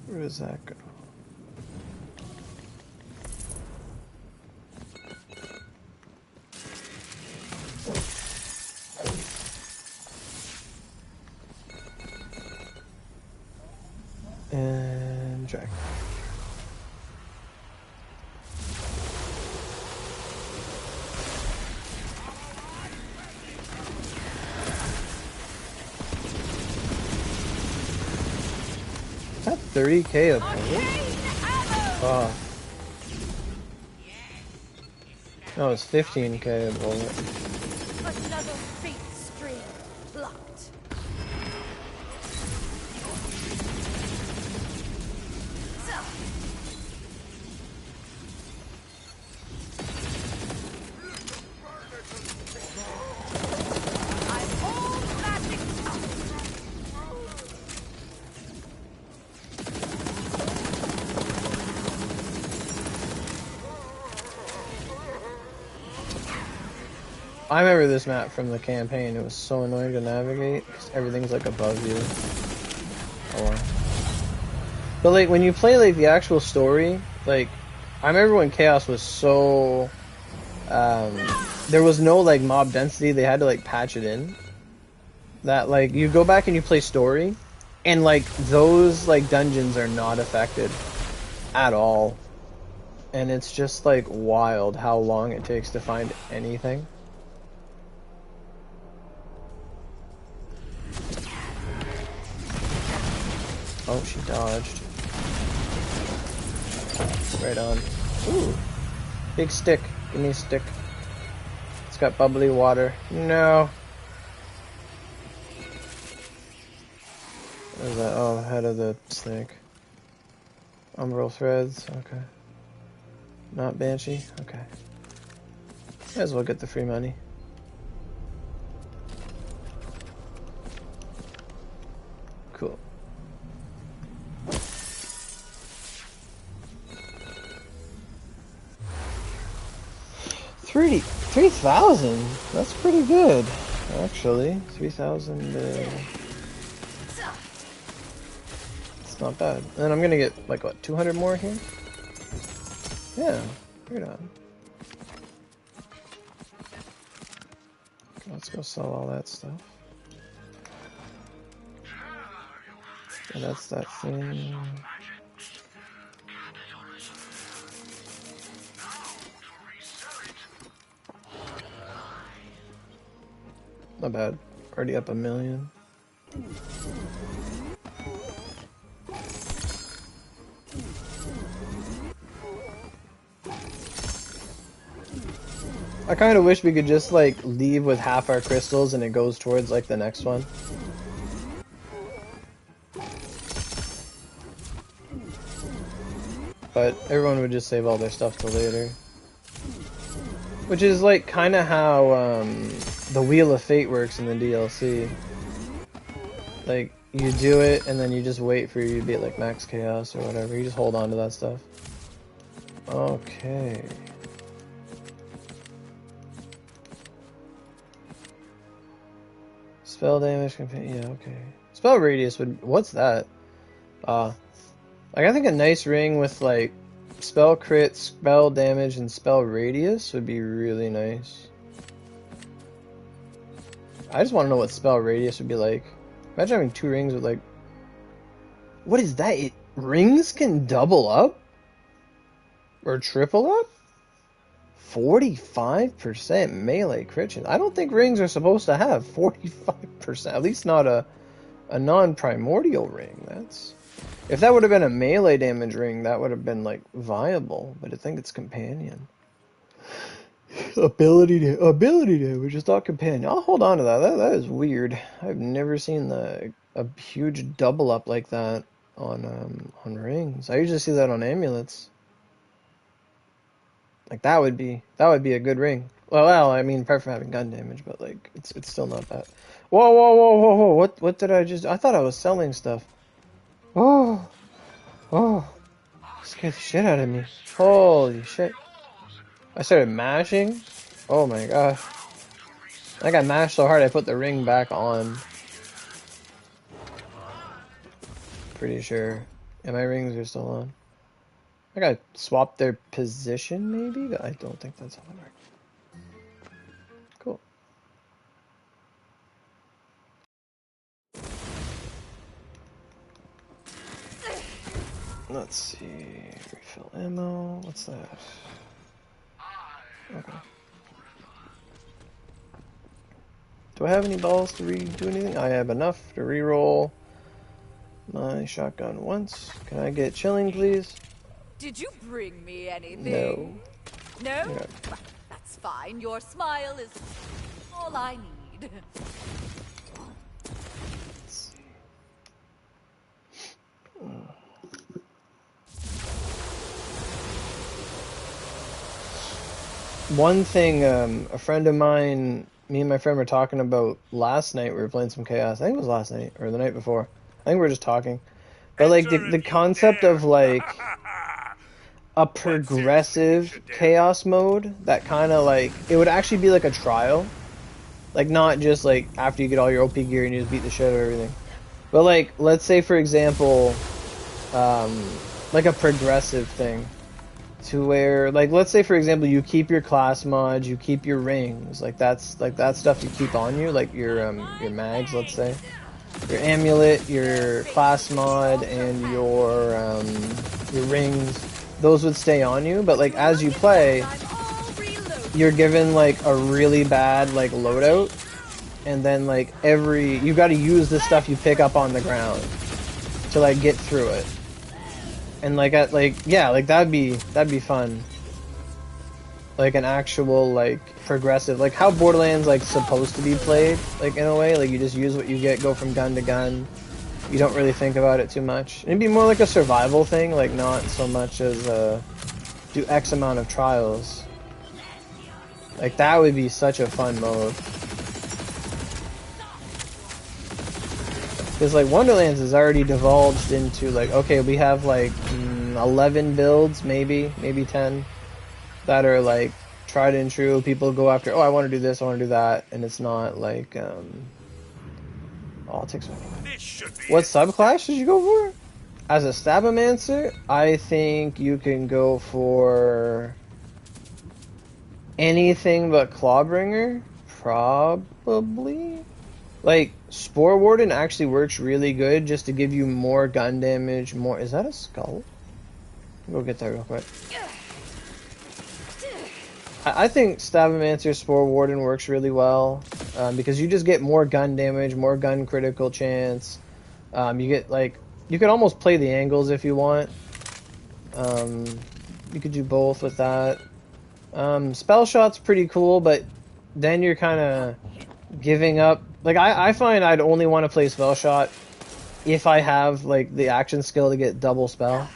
Speaker 1: Where does that go? And drag. Is that 30k of bullet? Oh. No, it's 15k of bullet.
Speaker 2: Another fate stream blocked.
Speaker 1: I remember this map from the campaign. It was so annoying to navigate because everything's like above you. Oh well. But like when you play like the actual story, like I remember when Chaos was so there was no like mob density. They had to like patch it in. That like you go back and you play story, and like those like dungeons are not affected at all, and it's just like wild how long it takes to find anything. Oh, she dodged. Right on. Ooh. Big stick. Give me a stick. It's got bubbly water. No. What is that? Oh, head of the snake. Umbral threads. Okay. Not Banshee? Okay. Might as well get the free money. Cool. 3,000? That's pretty good, actually. 3,000, it's not bad. And then I'm gonna get, like, what, 200 more here? Yeah, right on. Okay, let's go sell all that stuff. And that's that thing. Not bad. Already up 1 million. I kind of wish we could just like leave with half our crystals and it goes towards like the next one. But everyone would just save all their stuff till later. Which is like kind of how the Wheel of Fate works in the DLC. Like, you do it and then you just wait for you to be at like max chaos or whatever. You just hold on to that stuff. Okay. Spell damage, yeah, okay. Spell radius would, what's that? Like I think a nice ring with like spell crit, spell damage, and spell radius would be really nice. I just want to know what spell radius would be like. Imagine having 2 rings with like... What is that? Rings can double up? Or triple up? 45% melee crit chance. I don't think rings are supposed to have 45%. At least not a non-primordial ring. That's... If that would have been a melee damage ring, that would have been like viable. But I think it's companion. Ability damage is not companion. I'll hold on to that. That is weird. I've never seen a huge double up like that on rings. I usually see that on amulets. Like that would be a good ring. Well, I mean, apart from having gun damage, but like it's still not bad. Whoa! What did I just? I thought I was selling stuff. Oh, scared the shit out of me. Holy shit! I started mashing. Oh my gosh! I got mashed so hard I put the ring back on. Pretty sure. Yeah, my rings are still on. I gotta swap their position, maybe? But I don't think that's how it works. Cool. Let's see. Refill ammo. What's that? Okay. Do I have any balls to do anything? I have enough to reroll my shotgun once. Can I get chilling, please?
Speaker 2: Did you bring me anything?
Speaker 1: No.
Speaker 2: No?
Speaker 1: Yeah.
Speaker 2: That's fine. Your smile is all I need.
Speaker 1: Let's see. One thing, a friend of mine, me and my friend were talking about last night. We were playing some Chaos. I think it was last night or the night before. I think we were just talking. But like the concept of like a progressive Chaos mode that kind of like, it would actually be like a trial. Like not just like after you get all your OP gear and you just beat the shit out of everything. But like, let's say for example, like a progressive thing. To where, like, let's say for example, you keep your class mods, you keep your rings, like that stuff you keep on you, like your mags, let's say, your amulet, your class mod, and your rings, those would stay on you. But like as you play, you're given like a really bad like loadout, and then like you got to use the stuff you pick up on the ground to like get through it. And like yeah, like that'd be fun. Like an actual like progressive, like how Borderlands like supposed to be played, like in a way, like you just use what you get, go from gun to gun. You don't really think about it too much. It'd be more like a survival thing, like not so much as do X amount of trials. Like that would be such a fun mode. Because like Wonderlands is already divulged into like, okay, we have like 11 builds, maybe 10, that are like tried and true. People go after, oh, I want to do this, I want to do that, and it's not like, oh, it takes me. What subclass should you go for? As a Stabomancer, I think you can go for anything but Clawbringer, probably. Like, Spore Warden actually works really good just to give you more gun damage, more... Is that a skull? Go get that real quick. I think Stabomancer Spore Warden works really well, because you just get more gun damage, more gun critical chance. You get, like... You could almost play the angles if you want. You could do both with that. Spell Shot's pretty cool, but then you're kind of giving up. Like, I find I'd only want to play Spell Shot if I have, like, the action skill to get double spell.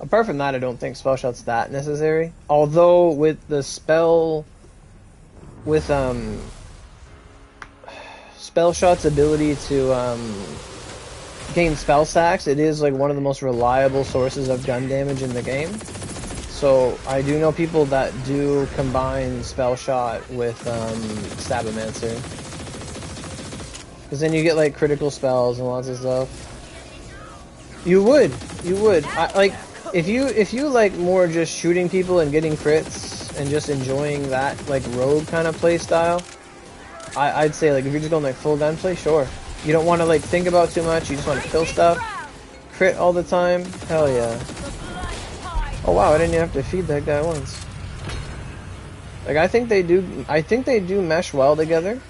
Speaker 1: Apart from that, I don't think Spell Shot's that necessary. Although, with the spell... With, Spell Shot's ability to, gain spell stacks, it is, like, one of the most reliable sources of gun damage in the game. So, I do know people that do combine Spell Shot with, Stabomancer. Because then you get, like, critical spells and lots of stuff. You would. Like, if you like more just shooting people and getting crits and just enjoying that, like, rogue kind of play style, I'd say, like, if you're just going, like, full gunplay, sure. You don't want to, like, think about too much, you just want to kill stuff. Crit all the time, hell yeah. Oh wow, I didn't even have to feed that guy once. Like, I think they do mesh well together.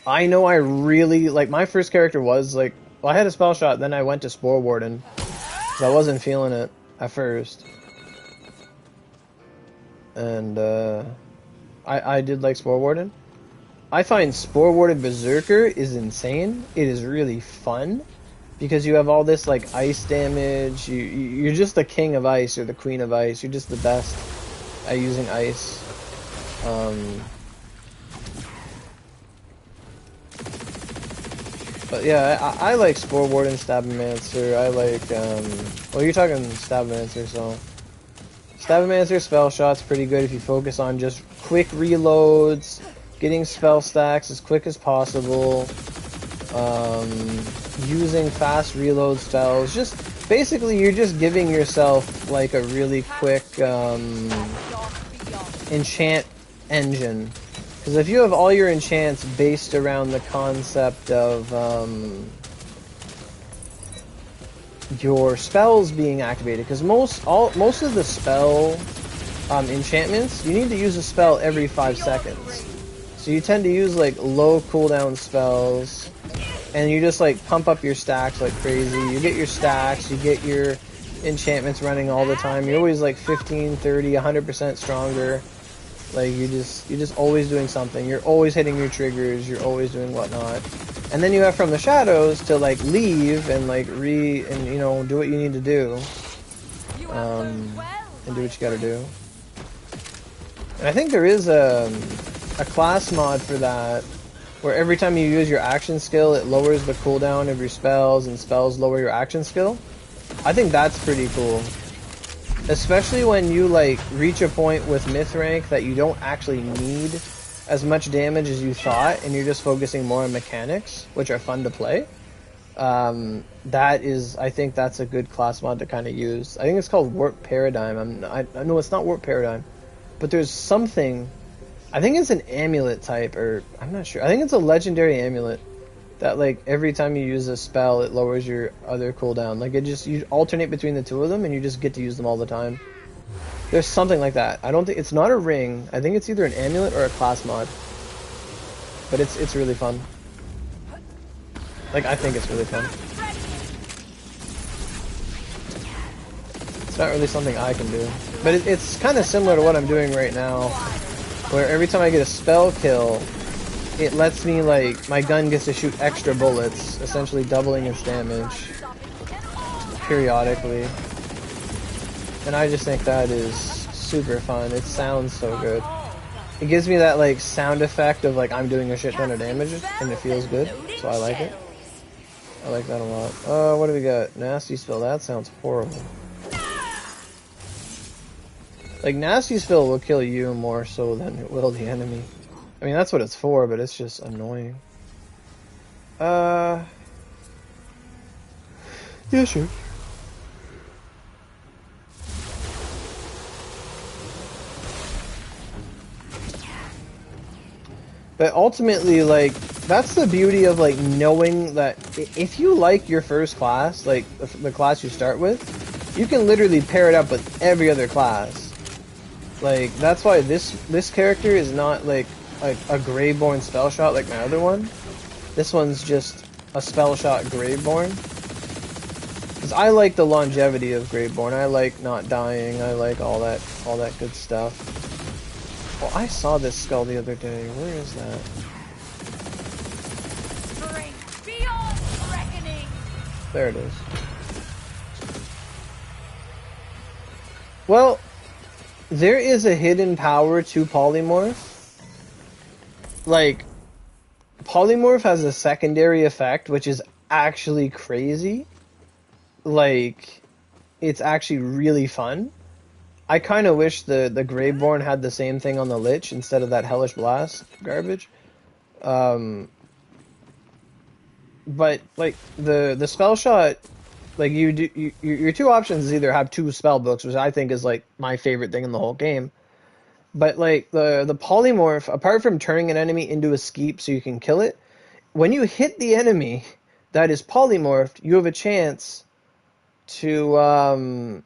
Speaker 1: I know I really, like, my first character was, like, well, I had a Spell Shot, then I went to Spore Warden. Because I wasn't feeling it at first. And, I did like Spore Warden. I find Spore Warden Berserker is insane. It is really fun. Because you have all this, like, ice damage. You're just the king of ice, or the queen of ice. You're just the best at using ice. But yeah, I like Spore Warden, Stabomancer. I like, well, you're talking Stabomancer, so... Stabomancer Spell Shot's pretty good if you focus on just quick reloads, getting spell stacks as quick as possible, using fast reload spells. Just, basically, you're just giving yourself, like, a really quick, enchant engine. Because if you have all your enchants based around the concept of your spells being activated, because most of the spell enchantments, you need to use a spell every 5 seconds. So you tend to use, like, low cooldown spells, and you just, like, pump up your stacks like crazy. You get your stacks, you get your enchantments running all the time. You're always, like, 15, 30, 100% stronger. Like, you're just always doing something. You're always hitting your triggers. You're always doing whatnot. And then you have From the Shadows to, like, leave and, like, and, you know, do what you need to do. And do what you gotta do. And I think there is a class mod for that, where every time you use your action skill, it lowers the cooldown of your spells, and spells lower your action skill. I think that's pretty cool. Especially when you, like, reach a point with myth rank that you don't actually need as much damage as you thought, and you're just focusing more on mechanics, which are fun to play. I think that's a good class mod to kind of use. I think it's called Warp Paradigm. I know it's not Warp Paradigm, but there's something, I think it's an amulet type, or I'm not sure. I think it's a legendary amulet that, like, every time you use a spell, it lowers your other cooldown. Like, you alternate between the two of them, and you just get to use them all the time. There's something like that. I don't think, it's not a ring. I think it's either an amulet or a class mod. But it's really fun. Like, I think it's really fun. It's not really something I can do. But it's kind of similar to what I'm doing right now, where every time I get a spell kill, it lets me, like, my gun gets to shoot extra bullets, essentially doubling its damage periodically. And I just think that is super fun. It sounds so good. It gives me that, like, sound effect of, like, I'm doing a shit ton of damage, and it feels good, so I like it. I like that a lot. What do we got? Nasty Spill. That sounds horrible. Like, Nasty Spill will kill you more so than it will the enemy. I mean, that's what it's for, but it's just annoying. Yeah, sure. But ultimately, like, that's the beauty of, like, knowing that if you like your first class, like, the class you start with, you can literally pair it up with every other class. Like, that's why this character is not, like a Graveborn spell shot like my other one. This one's just a spell shot Graveborn. Because I like the longevity of Graveborn. I like not dying. I like all that good stuff. Well, I saw this skull the other day. Where is that?
Speaker 2: Beyond reckoning.
Speaker 1: There it is. Well, there is a hidden power to Polymorph. Like, Polymorph has a secondary effect, which is actually crazy. Like, it's actually really fun. I kind of wish the Graveborn had the same thing on the Lich instead of that Hellish Blast garbage. But like the spell shot, like your two options is either have two spell books, which I think is like my favorite thing in the whole game. But like the Polymorph, apart from turning an enemy into a skeep so you can kill it, when you hit the enemy that is polymorphed, you have a chance to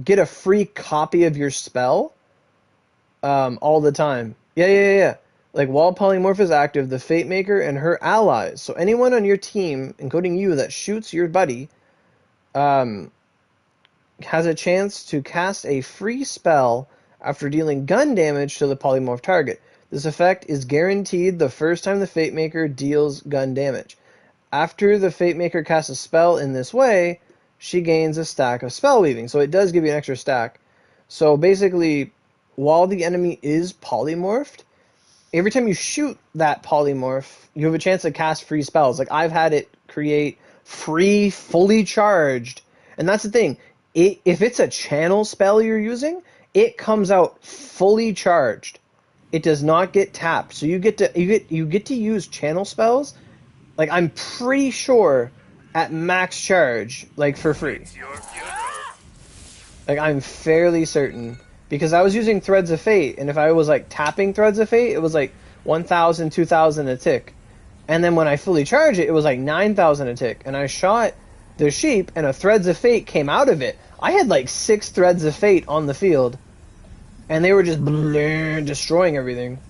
Speaker 1: get a free copy of your spell all the time. Yeah. Like, while Polymorph is active, the Fate Maker and her allies, so anyone on your team, including you, that shoots your buddy, has a chance to cast a free spell after dealing gun damage to the polymorph target. This effect is guaranteed the first time the Fate Maker deals gun damage. After the Fate Maker casts a spell in this way, she gains a stack of spell weaving. So it does give you an extra stack. So basically, while the enemy is polymorphed, every time you shoot that polymorph, you have a chance to cast free spells. Like, I've had it create free, fully charged. And that's the thing. If it's a channel spell you're using, it comes out fully charged. It does not get tapped. So you get to use channel spells, like, I'm pretty sure, at max charge, like, for free. Like, I'm fairly certain. Because I was using Threads of Fate, and if I was, like, tapping Threads of Fate, it was, like, 1,000, 2,000 a tick. And then when I fully charged it, it was, like, 9,000 a tick. And I shot the sheep, and a Threads of Fate came out of it. I had, like, 6 Threads of Fate on the field. And they were just destroying everything.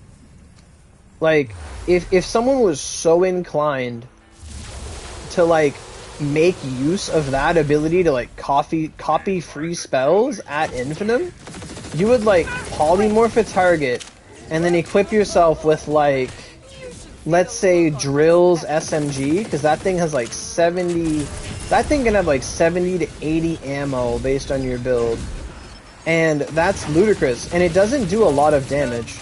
Speaker 1: Like, if someone was so inclined to, like, make use of that ability to, like, copy free spells at infinitum, you would, like, polymorph a target and then equip yourself with, like, let's say Drill's SMG, because that thing has, like, 70... That thing can have, like, 70 to 80 ammo based on your build. And that's ludicrous. And it doesn't do a lot of damage.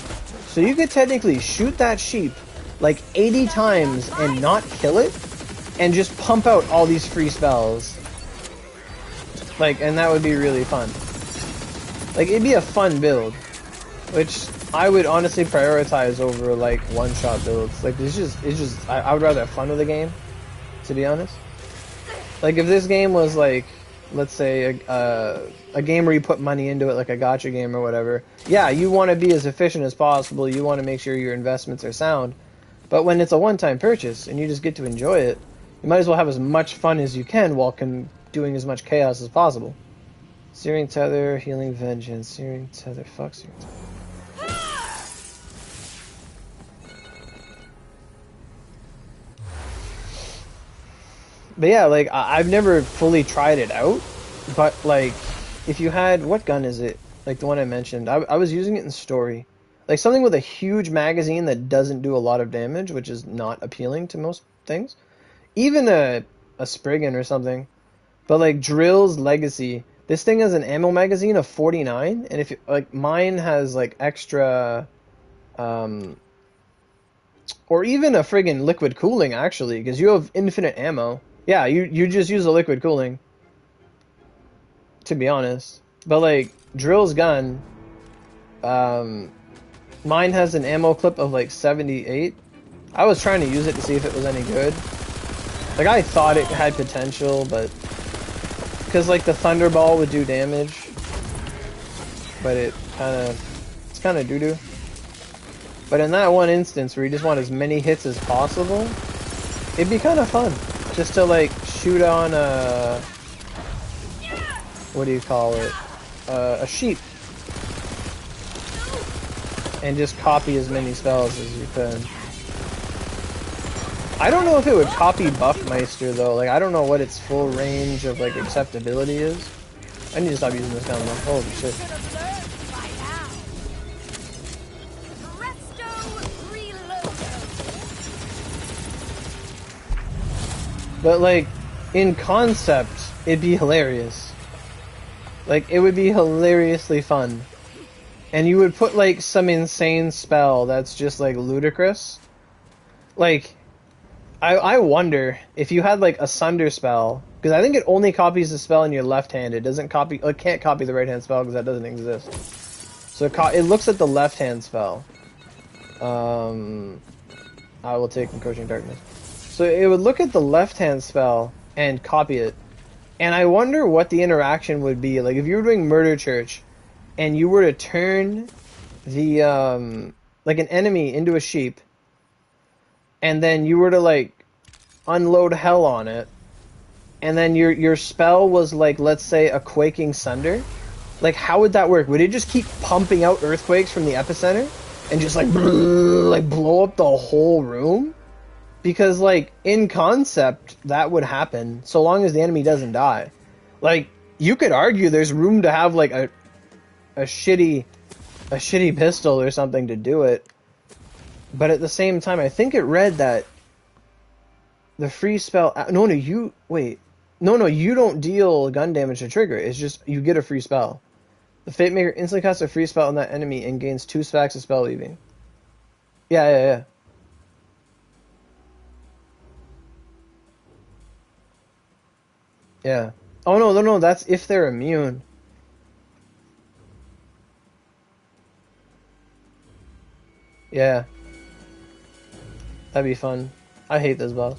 Speaker 1: So you could technically shoot that sheep, like, 80 times and not kill it, and just pump out all these free spells. Like, and that would be really fun. Like, it'd be a fun build, which I would honestly prioritize over, like, one-shot builds. Like, it's just, I would rather have fun with the game, to be honest. Like, if this game was, like, let's say, a game where you put money into it, like a gacha game or whatever, yeah, you want to be as efficient as possible, you want to make sure your investments are sound, but when it's a one-time purchase, and you just get to enjoy it, you might as well have as much fun as you can while doing as much chaos as possible. Searing Tether, Healing Vengeance, Searing Tether, fuck Searing Tether. But yeah, like, I've never fully tried it out, but, like, if you had, what gun is it? Like the one I mentioned. I was using it in story. Like something with a huge magazine that doesn't do a lot of damage, which is not appealing to most things. Even a Spriggan or something. But like Drill's Legacy, this thing has an ammo magazine of 49, and if you, like mine has like extra, or even a friggin' liquid cooling actually, because you have infinite ammo. Yeah, you just use a liquid cooling. To be honest, but like Drill's gun, mine has an ammo clip of like 78. I was trying to use it to see if it was any good. Like I thought it had potential, but because like the Thunderball would do damage, but it's kind of doo-doo. But in that one instance where you just want as many hits as possible, it'd be kind of fun just to like shoot on a, what do you call it, a sheep, and just copy as many spells as you could. I don't know if it would copy Buckmeister though. Like I don't know what its full range of like acceptability is. I need to stop using this gun though. Holy shit. But like in concept, it'd be hilarious. Like it would be hilariously fun. And you would put like some insane spell that's just like ludicrous. Like I wonder if you had like a Sunder spell, because I think it only copies the spell in your left hand. It doesn't copy, it can't copy the right hand spell because that doesn't exist. So it looks at the left hand spell. I will take Encroaching Darkness. So it would look at the left hand spell and copy it. And I wonder what the interaction would be. Like if you were doing Murder Church and you were to turn the like an enemy into a sheep, and then you were to like unload hell on it, and then your spell was like, let's say, a Quaking Sunder, like how would that work? Would it just keep pumping out earthquakes from the epicenter and just like blow up the whole room? Because like in concept that would happen so long as the enemy doesn't die. Like you could argue there's room to have like a shitty pistol or something to do it. But at the same time, I think it read that the free spell... No, you don't deal gun damage to trigger. It's just, you get a free spell. The Fate Maker instantly casts a free spell on that enemy and gains 2 stacks of spell weaving. Yeah. Yeah. Oh, no, that's if they're immune. Yeah. That'd be fun. I hate this boss.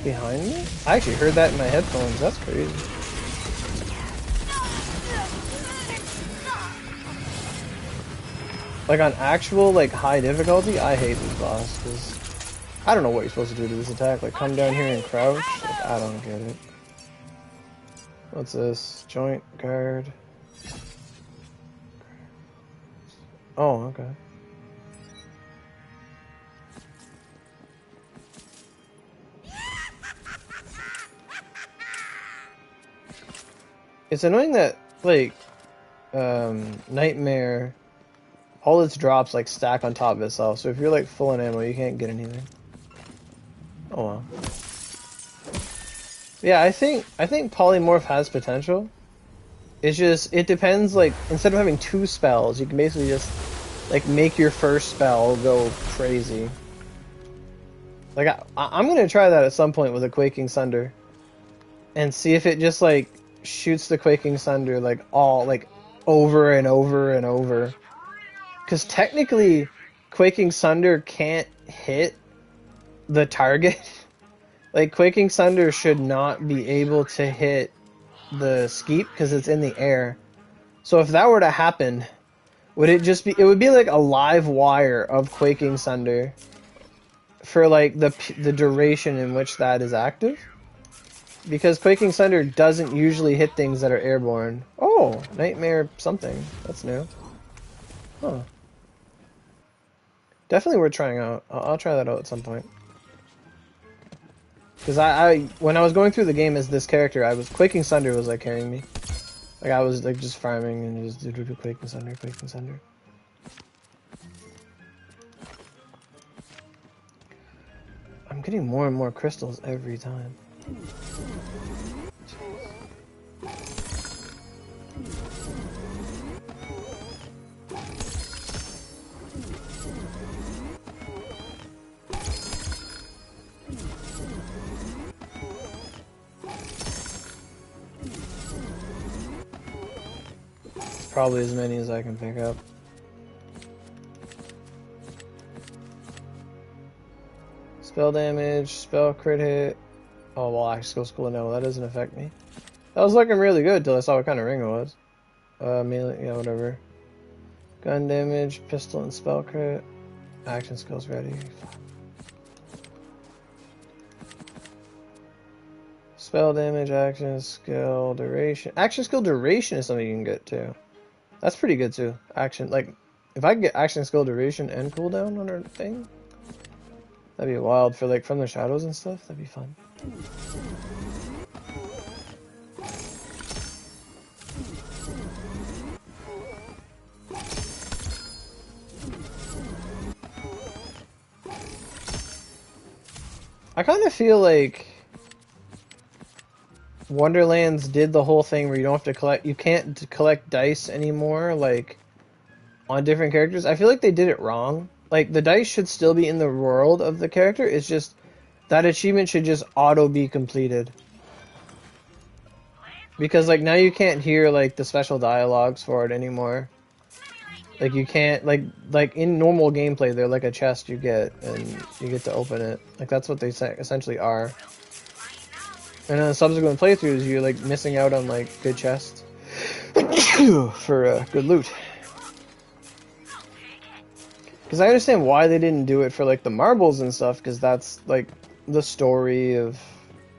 Speaker 1: Behind me? I actually heard that in my headphones. That's crazy. Like on actual like high difficulty, I hate this boss because I don't know what you're supposed to do to this attack. Like come down here and crouch? Like I don't get it. What's this? Joint guard. Oh, okay. It's annoying that like Nightmare, all its drops like stack on top of itself, so if you're like full on ammo you can't get anything. Oh well. Yeah, I think Polymorph has potential. It's just, it depends, like instead of having 2 spells, you can basically just like make your first spell go crazy. Like I'm gonna try that at some point with a Quaking Sunder and see if it just like shoots the Quaking Sunder like all like over and over and over. Because technically, Quaking Sunder can't hit the target. Like, Quaking Sunder should not be able to hit the skeep because it's in the air. So if that were to happen, would it just be... It would be like a live wire of Quaking Sunder for, like, the duration in which that is active. because Quaking Thunder doesn't usually hit things that are airborne. Oh, Nightmare something. That's new. Huh. Definitely worth trying out. I'll try that out at some point. Because when I was going through the game as this character, Quaking Thunder was like carrying me. Like I was like just farming and just do Quaking Thunder, Quaking Thunder. I'm getting more and more crystals every time. Probably as many as I can pick up. Spell damage, spell crit hit. Oh, well, actual skill, no, that doesn't affect me. That was looking really good till I saw what kind of ring it was. Melee, yeah, whatever. Gun damage, pistol and spell crit. Action skills ready. Spell damage, action skill, duration. Action skill duration is something you can get too. That's pretty good too. Action, like, if I could get action skill duration and cooldown on a thing, that'd be wild for like from the shadows and stuff. That'd be fun. I kind of feel like Wonderlands did the whole thing where you don't have to collect, you can't collect dice anymore, like, on different characters. I feel like they did it wrong. Like, the dice should still be in the world of the character, it's just, that achievement should just auto be completed. Because, like, now you can't hear, like, the special dialogues for it anymore. Like, you can't, like in normal gameplay, they're like a chest you get, and you get to open it. Like, that's what they essentially are. And in subsequent playthroughs, you're like missing out on like good chests for good loot. Because I understand why they didn't do it for like the marbles and stuff, because that's like the story of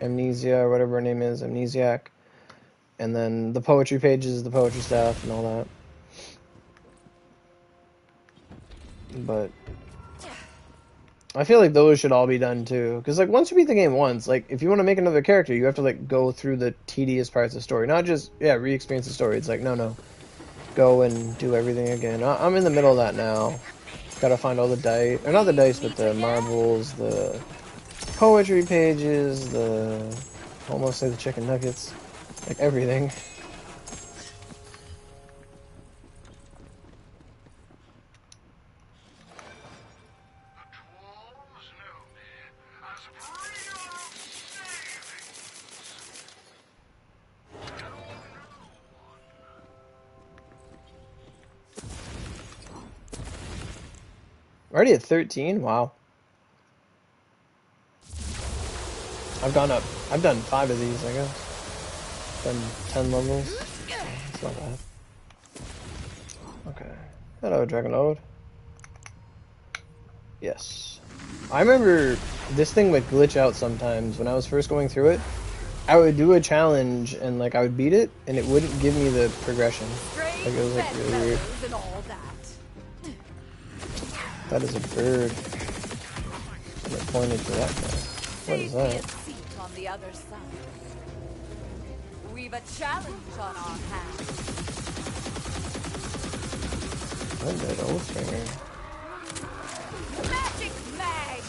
Speaker 1: Amnesia or whatever her name is, Amnesiac, and then the poetry pages, the poetry stuff, and all that. But I feel like those should all be done too, because like once you beat the game once, like if you want to make another character, you have to like go through the tedious parts of the story, not just re-experience the story. It's like no, go and do everything again. I'm in the middle of that now. Gotta find all the dice, or not the dice, but the marbles, the poetry pages, I almost say the chicken nuggets, like everything. Already at 13? Wow. I've gone up. I've done 5 of these, I guess. Done 10 levels. It's not bad. Okay. Hello, Dragon Lord. Yes. I remember this thing would glitch out sometimes when I was first going through it. I would do a challenge and like I would beat it and it wouldn't give me the progression. Like it was like really weird. That is a bird. And it pointed to that guy. What is that?
Speaker 2: On the other side. We've a challenge on our hands.
Speaker 1: Undead Oathbringer.
Speaker 2: Magic mag.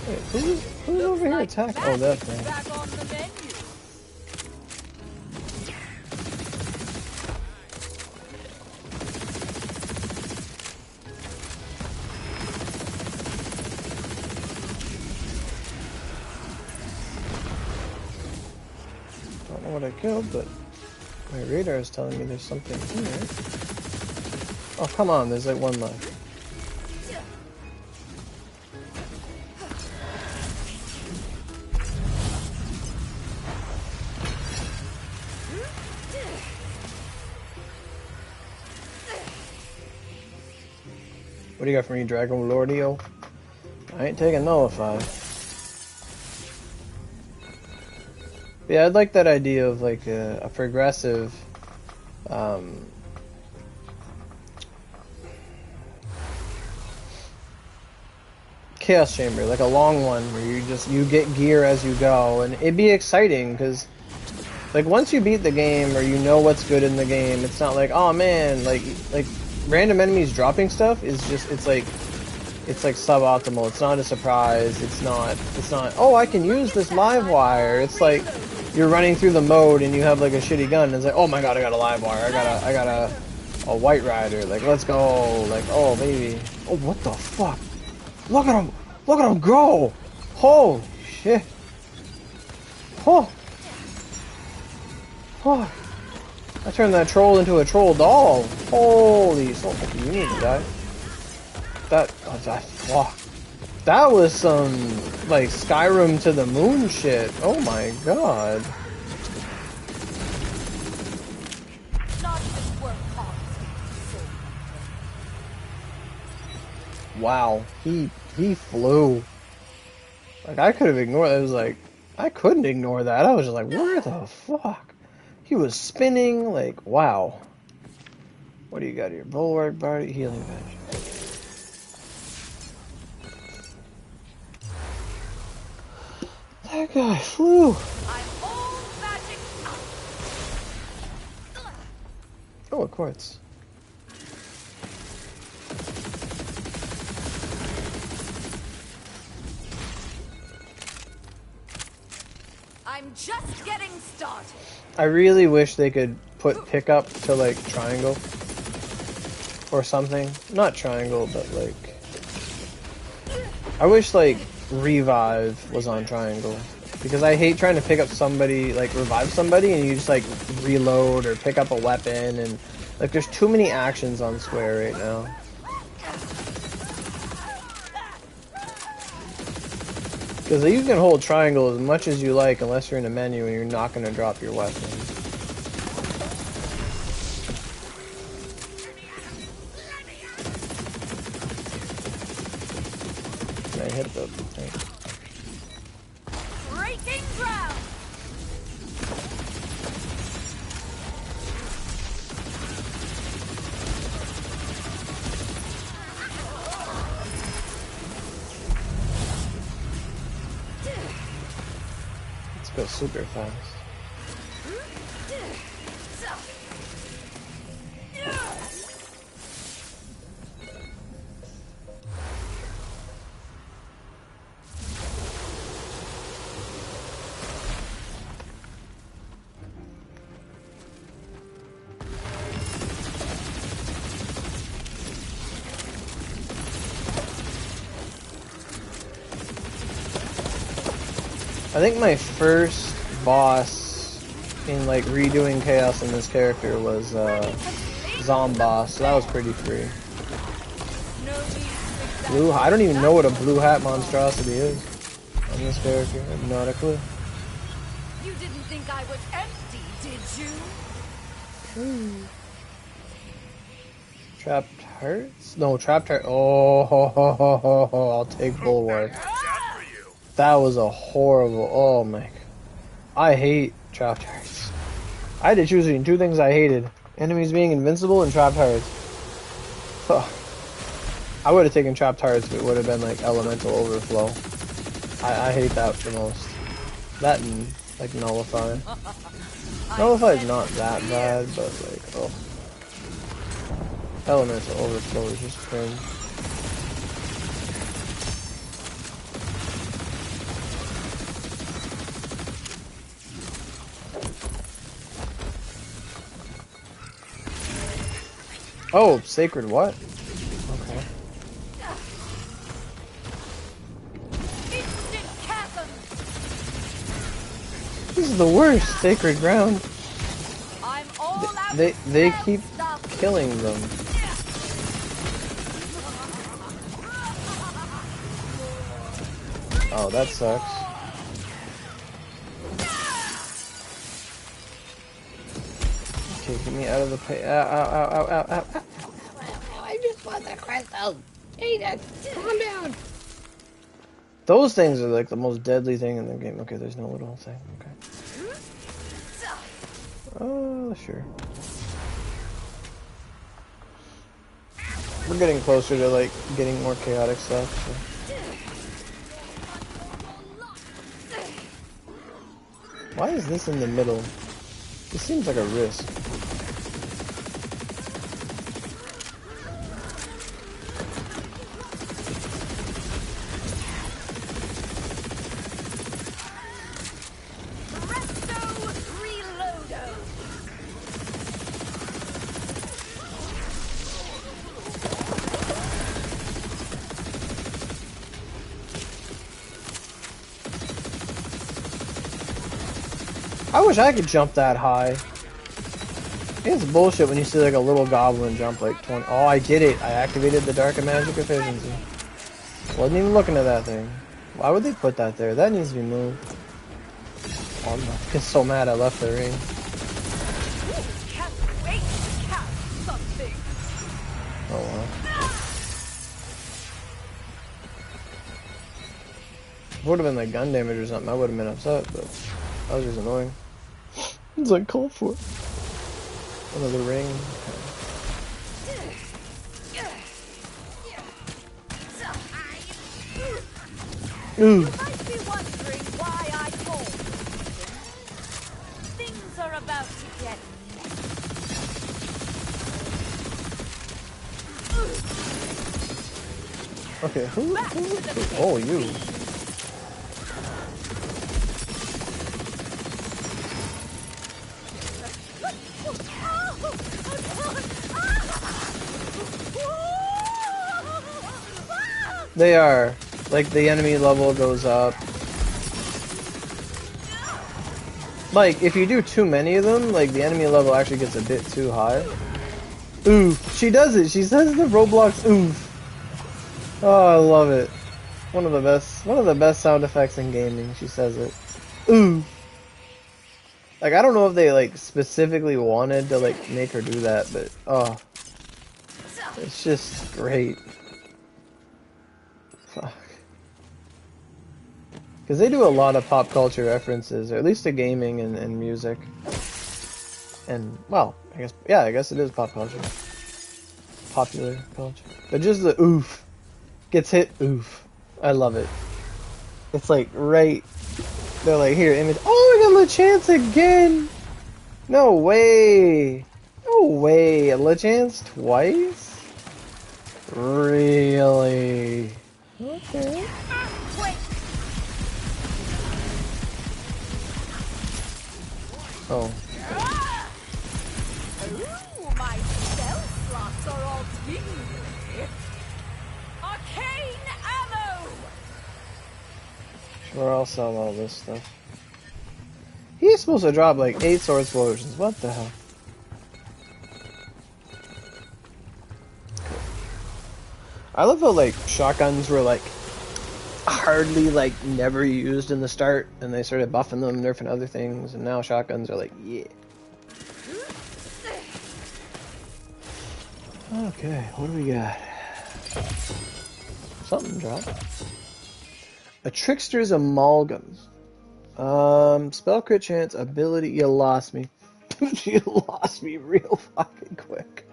Speaker 1: Wait, who's over here attacking? Oh, that thing.
Speaker 2: Back on the menu.
Speaker 1: Don't know what I killed, but my radar is telling me there's something here. Oh, come on, there's like one left. What do you got for me, Dragon Lordio? I ain't taking Nullify. Yeah, I'd like that idea of like a progressive Chaos Chamber, like a long one where you get gear as you go, and it'd be exciting because like once you beat the game or you know what's good in the game, it's not like, oh man, like random enemies dropping stuff is just it's like suboptimal. It's not a surprise. It's not oh, I can use this live wire. It's like you're running through the mode and you have like a shitty gun and it's like, oh my god, I got a live wire. I got a white rider. Like, let's go. Like, oh baby. Oh, what the fuck? Look at him! Look at him go! Holy shit! Oh! Oh! I turned that troll into a troll doll! Holy... So, you need to die. Fuck. That was some, like, Skyrim to the moon shit. Oh my god. Wow, he flew. Like, I could have ignored that. It was like, I couldn't ignore that. I was just like, where the fuck? He was spinning, like, wow. What do you got here? Bulwark, body, healing bench. That guy flew.
Speaker 2: I'm all magic.
Speaker 1: Oh, a quartz.
Speaker 2: I'm just getting started.
Speaker 1: I really wish they could put pickup to like triangle or something. Not triangle, but like I wish like revive was on triangle because I hate trying to pick up somebody, like revive somebody, and you just like reload or pick up a weapon, and like there's too many actions on square right now. Because you can hold triangle as much as you like unless you're in a menu and you're not going to drop your weapon. Can I hit the thing?
Speaker 2: Breaking ground.
Speaker 1: Go super fast. I think my first boss in like redoing chaos in this character was Zomboss, so that was pretty free. Blue, I don't even know what a blue hat monstrosity is on this character. I have not a clue.
Speaker 2: You didn't think I was empty, did you?
Speaker 1: Trapped Hearts? No, Trapped Heart. Oh, I'll take Bulwark. That was a horrible. Oh my. I hate Trapped Hearts. I had to choose between two things I hated: enemies being invincible and Trapped Hearts. Oh. I would have taken Trapped Hearts if it would have been like Elemental Overflow. I hate that the most. That and like Nullify. Nullify is not that bad, but like, oh. Elemental Overflow is just cringe. Oh, sacred what? Okay. This is the worst sacred ground.
Speaker 2: I'm all out
Speaker 1: They keep killing them. Oh, that sucks. Okay, get me out of the pay. Ow, ow, ow, ow, ow, ow. I just want the crystal.
Speaker 4: Hey, Dad, calm down.
Speaker 1: Those things are like the most deadly thing in the game. Okay, there's no little thing. Okay. Oh, sure. We're getting closer to like getting more chaotic stuff. So. Why is this in the middle? This seems like a risk. I wish I could jump that high. It's bullshit when you see like a little goblin jump like 20. Oh, I did it. I activated the Dark and Magic efficiency. Wasn't even looking at that thing. Why would they put that there? That needs to be moved. Oh, I'm fucking so mad I left the ring.
Speaker 2: Can't wait to catch something.
Speaker 1: Oh well. If it would have been like gun damage or something, I would have been upset, but that was just annoying. It's like called for. Another ring.
Speaker 2: You might be wondering why I told you. Things are about to get
Speaker 1: Okay, who? Oh, you. They are. Like, the enemy level goes up. Like, if you do too many of them, like, the enemy level actually gets a bit too high. Oof. She does it. She says the Roblox oof. Oh, I love it. One of the best sound effects in gaming. She says it. Oof. Like, I don't know if they, like, specifically wanted to, like, make her do that, but, oh. It's just great. Fuck. Because they do a lot of pop culture references, or at least to gaming and music. And, well, I guess it is pop culture. Popular culture. But just the oof. Gets hit, oof. I love it. It's like, right. They're like, here, image. Oh, we got LeChance again! No way! No way! LeChance twice? Really? Okay. Oh.
Speaker 2: Ooh, my spell slots are all tingly. Arcane ammo!
Speaker 1: Sure, I'll sell all this stuff. He's supposed to drop like 8 sword explosions. What the hell? I love how like shotguns were like hardly like never used in the start, and they started buffing them, nerfing other things, and now shotguns are like, yeah. Okay, what do we got? Something dropped. A trickster's amalgam. Spell crit chance, ability. You lost me. You lost me real fucking quick.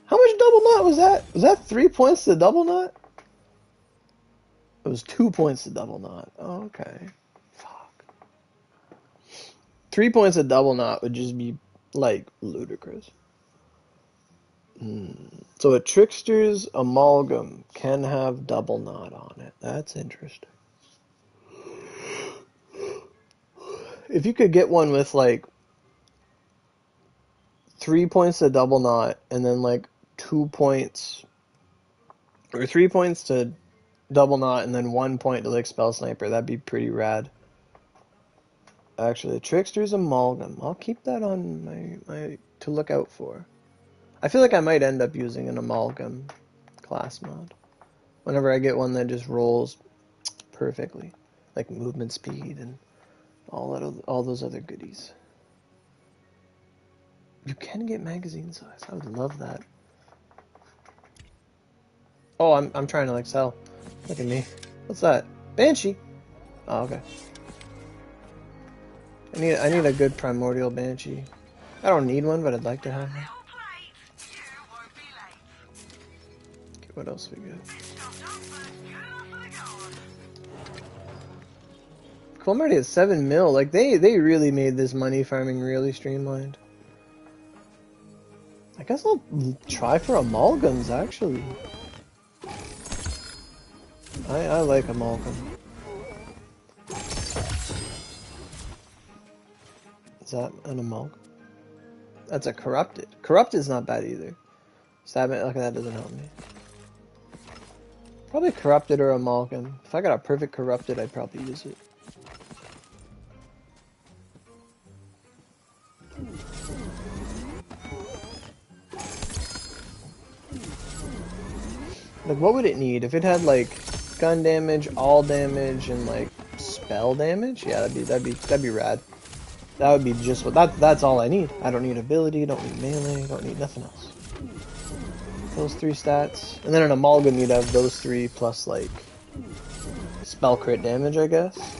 Speaker 1: How much double knot was that? Was that 3 points to double knot? It was 2 points to double knot. Oh, okay. Fuck. 3 points of double knot would just be, like, ludicrous. So a trickster's amalgam can have double knot on it. That's interesting. If you could get one with, like, 3 points to double knot, and then, like, 2 points, or 3 points to double knot, and then 1 point to, like, spell sniper, that'd be pretty rad. Actually, trickster's amalgam. I'll keep that on my to look out for. I feel like I might end up using an amalgam class mod. Whenever I get one that just rolls perfectly. Like movement speed and all those other goodies. You can get magazine size. I would love that. Oh, I'm trying to like sell. Look at me. What's that? Banshee. Oh, okay. I need a good primordial banshee. I don't need one, but I'd like to have one. Okay, what else we got? Cool, I'm already at 7 mil. Like they really made this money farming really streamlined. I guess I'll try for amalgams actually. I like amalgam. Is that an amalgam? That's a corrupted. Corrupted's not bad either. Stab it. Okay, that doesn't help me. Probably corrupted or amalgam. If I got a perfect corrupted, I'd probably use it. Like, what would it need? If it had like gun damage, all damage, and like spell damage, yeah, that'd be rad. That would be just what that's all I need. I don't need ability, don't need melee, don't need nothing else. Those 3 stats, and then an amalgam you'd have those 3 plus like spell crit damage, I guess.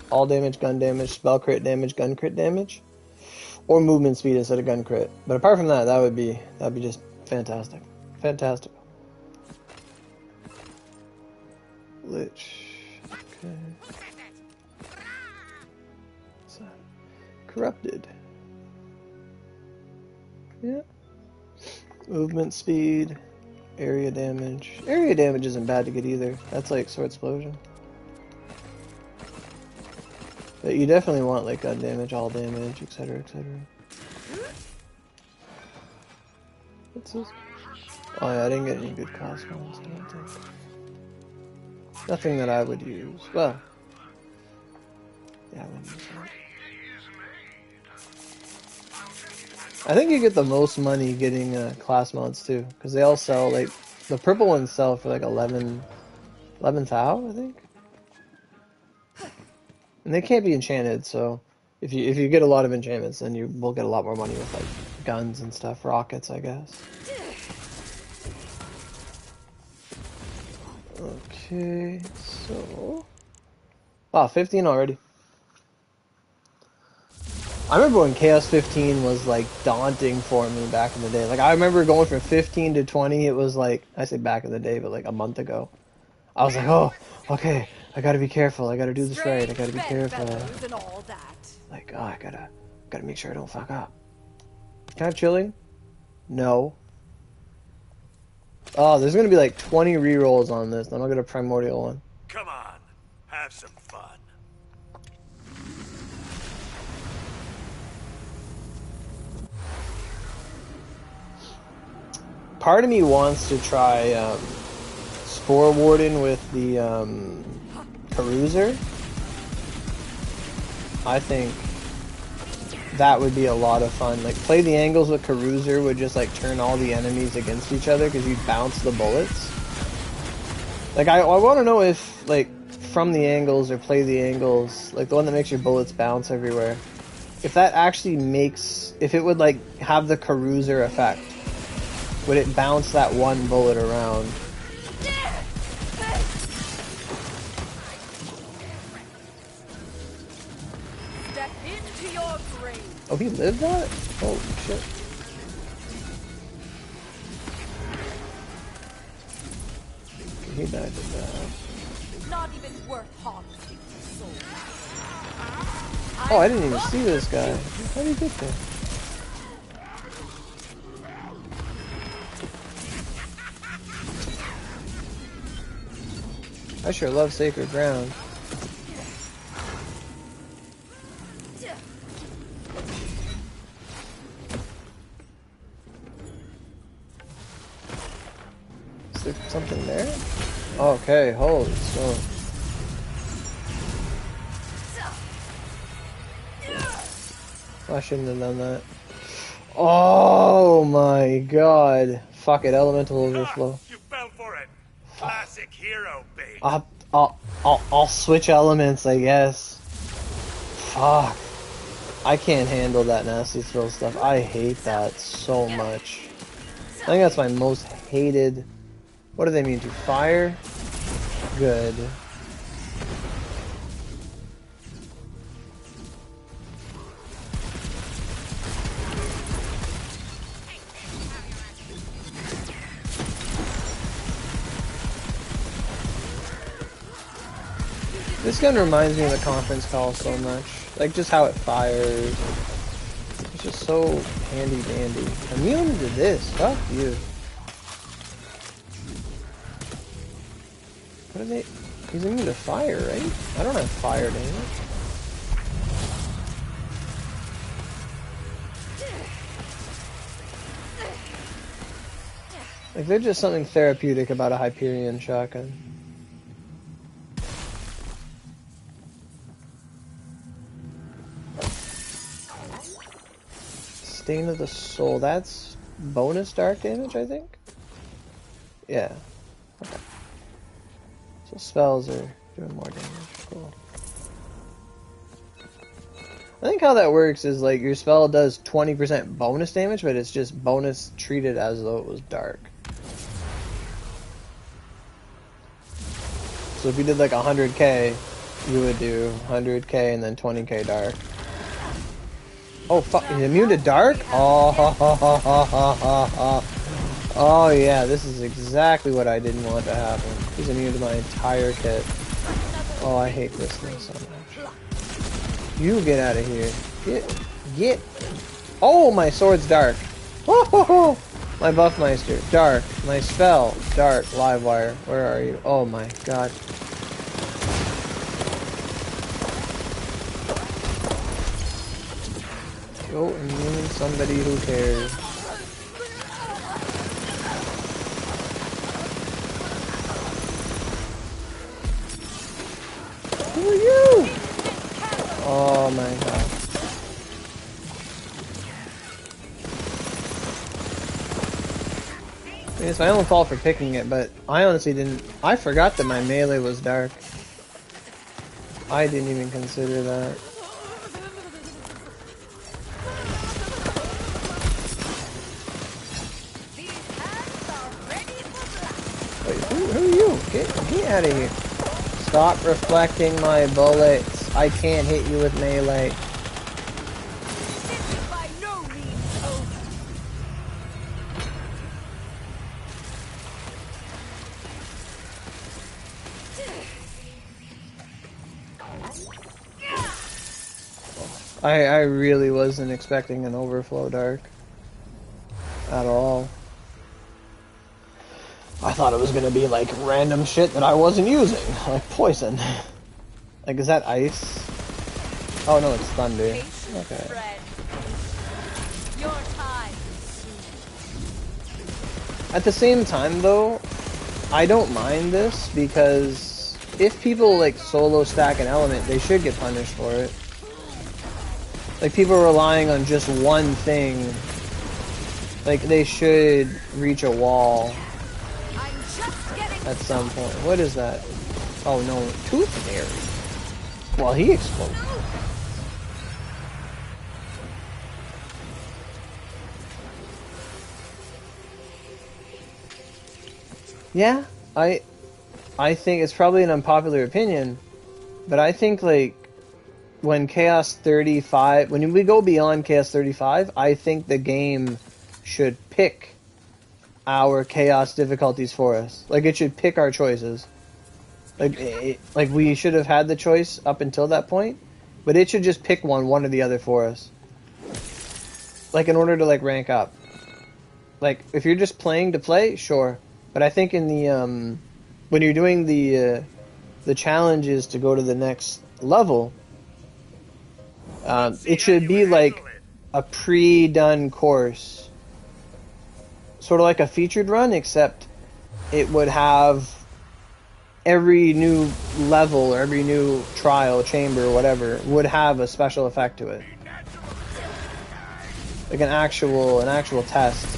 Speaker 1: All damage, gun damage, spell crit damage, gun crit damage, or movement speed instead of gun crit. But apart from that, that'd be just fantastic, fantastic. Lich. Okay. So, corrupted. Yeah. Movement speed. Area damage. Area damage isn't bad to get either. That's like sword explosion. But you definitely want like gun damage, all damage, etc., etc. What's this? Oh yeah, I didn't get any good cost ones, I don't think. Nothing that I would use. Well, yeah, I wouldn't use that. I think you get the most money getting class mods too, because they all sell like the purple ones sell for like 11 thou, I think, and they can't be enchanted. So if you get a lot of enchantments, then you will get a lot more money with like guns and stuff, rockets, I guess. Okay, so 15 already. I remember when Chaos 15 was like daunting for me back in the day. Like I remember going from 15 to 20. It was like, I say back in the day, but like a month ago. I was like, oh, okay, I gotta be careful. I gotta do this right. I gotta be careful.
Speaker 2: And all that.
Speaker 1: Like, oh, I gotta make sure I don't fuck up. Can I have chilling? No. Oh, there's gonna be like 20 rerolls on this. I'm not gonna primordial one.
Speaker 3: Come on, have some fun.
Speaker 1: Part of me wants to try Spore Warden with the Caruser. I think that would be a lot of fun. Like, play the angles with Caruser would just like turn all the enemies against each other because you'd bounce the bullets. Like, I want to know if, like, from the angles or play the angles, like the one that makes your bullets bounce everywhere, if that actually makes, if it would like have the Caruser effect. Would it bounce that one bullet around?
Speaker 2: Step into your grave.
Speaker 1: Oh, he lived that? Holy shit. He died to that.
Speaker 2: Not even worth harvesting soul.
Speaker 1: Oh, I didn't even see this guy. How did he get there? I sure love Sacred Ground. Is there something there? Okay, holy smoke. I shouldn't have done that. Oh my god. Fuck it, elemental overflow.
Speaker 3: You fell for it. Classic hero bait.
Speaker 1: I'll switch elements, I guess. Fuck. I can't handle that nasty throw stuff. I hate that so much. I think that's my most hated What do they mean to fire? Good. This gun reminds me of the conference call so much. Like, just how it fires. It's just so handy dandy. Immune to this. Fuck you. What are they? He's immune to fire, right? I don't have fire damage. Like, there's just something therapeutic about a Hyperion shotgun. Stain of the Soul, that's bonus dark damage, I think? Yeah. Okay. So spells are doing more damage. Cool. I think how that works is like your spell does 20% bonus damage, but it's just bonus treated as though it was dark. So if you did like 100k, you would do 100k and then 20k dark. Oh fuck, he's immune to dark? Oh yeah, this is exactly what I didn't want to happen. He's immune to my entire kit. Oh, I hate this thing so much. You get out of here. Get. Oh, my sword's dark. Oh, my Buffmeister, dark. My spell, dark. Livewire, where are you? Oh my god. Go immune somebody who cares. Who are you? Oh my god. I mean, it's my own fault for picking it, but I honestly didn't. I forgot that my melee was dark. I didn't even consider that. Wait, who are you? Get out of here. Stop reflecting my bullets. I can't hit you with melee.
Speaker 2: By no means over.
Speaker 1: I really wasn't expecting an overflow dark. At all. I thought it was gonna be like random shit that I wasn't using, like poison. Like, is that ice? Oh no, it's thunder. Okay.
Speaker 2: Friend. Your time.
Speaker 1: At the same time though, I don't mind this because if people like solo stack an element, they should get punished for it. Like people relying on just one thing, like they should reach a wall at some point. What is that? Oh no, Tooth Fairy. Well, he exploded. Yeah, I think it's probably an unpopular opinion, but I think like when Chaos 35, when we go beyond Chaos 35, I think the game should pick our Chaos difficulties for us. Like it should pick our choices. Like we should have had the choice up until that point, but it should just pick one or the other for us. Like in order to like rank up. Like if you're just playing to play, sure. But I think in the when you're doing the challenges to go to the next level, it should be like a pre-done course. Sort of like a featured run, except it would have every new level or every new trial, chamber, or whatever, would have a special effect to it. Like an actual test.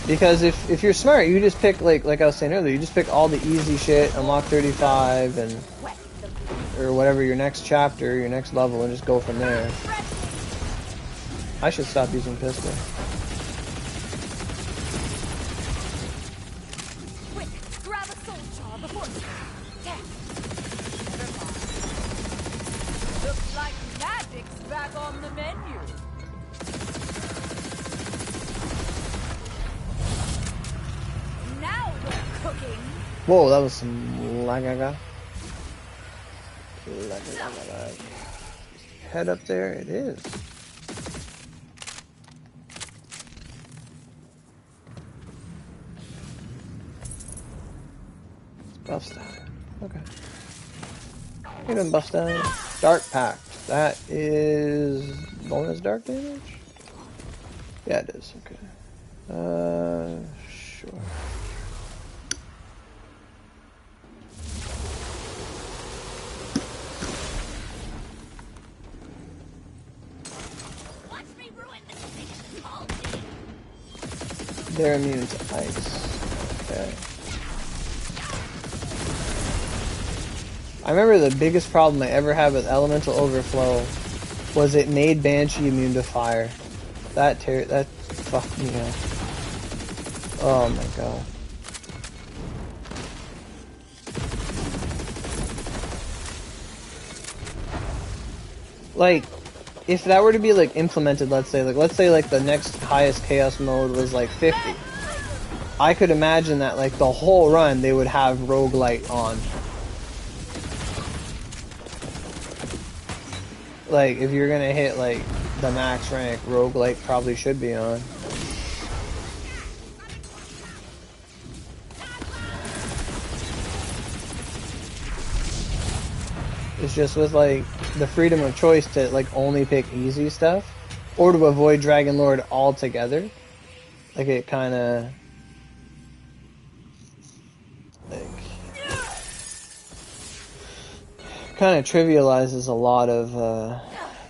Speaker 1: Because if you're smart, you just pick, like I was saying earlier, you just pick all the easy shit, unlock 35, and or whatever your next chapter, your next level, and just go from there. I should stop using pistol.
Speaker 2: back on the menu. Now we're cooking.
Speaker 1: Whoa, that was some lagaga. Head up there, it is. It's buff style. Okay. Even buff style. Dark Pact. That is bonus dark damage? Yeah, it is. Okay. Sure. They're immune to ice. Okay. I remember the biggest problem I ever had with Elemental Overflow was it made Banshee immune to fire. That fucked me up. Oh my god. Like, if that were to be like implemented, let's say like the next highest chaos mode was like 50, I could imagine that like the whole run they would have roguelite on. Like if you're gonna hit like the max rank, roguelite probably should be on. It's just with like the freedom of choice to like only pick easy stuff or to avoid Dragon Lord altogether. Like it kinda trivializes a lot of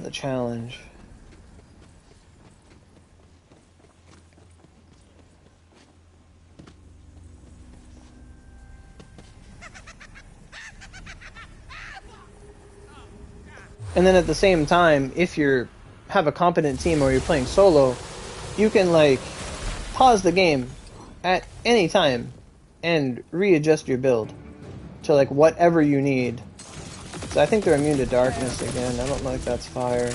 Speaker 1: the challenge. And then at the same time, if you have a competent team or you're playing solo, you can like pause the game at any time and readjust your build to like whatever you need. So I think they're immune to darkness again. I don't know if that's fire.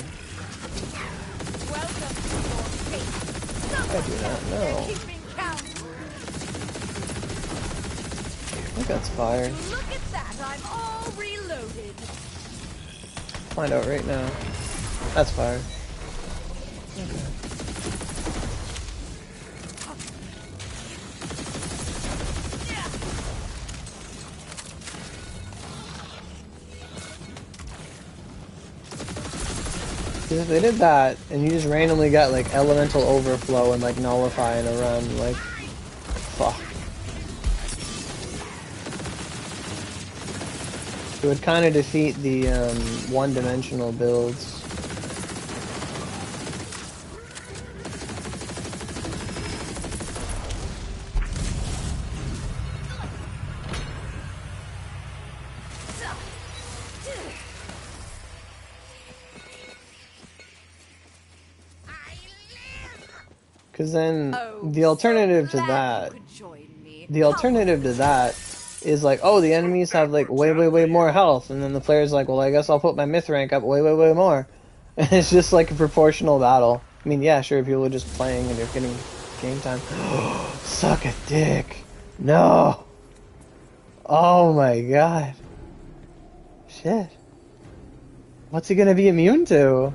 Speaker 1: I do not know. I think that's fire.
Speaker 2: Look at that, I'm all reloaded.
Speaker 1: Find out right now. That's fire. Okay. Because if they did that, and you just randomly got like elemental overflow and like nullify in a run, like, fuck. It would kind of defeat the one-dimensional builds. Because then the alternative to that, is like, oh, the enemies have like way more health, and then the player's like, well, I guess I'll put my myth rank up way more. And it's just like a proportional battle. I mean, yeah, sure, people are just playing and they're getting game time. Suck a dick. No. Oh my god. Shit. What's he gonna be immune to?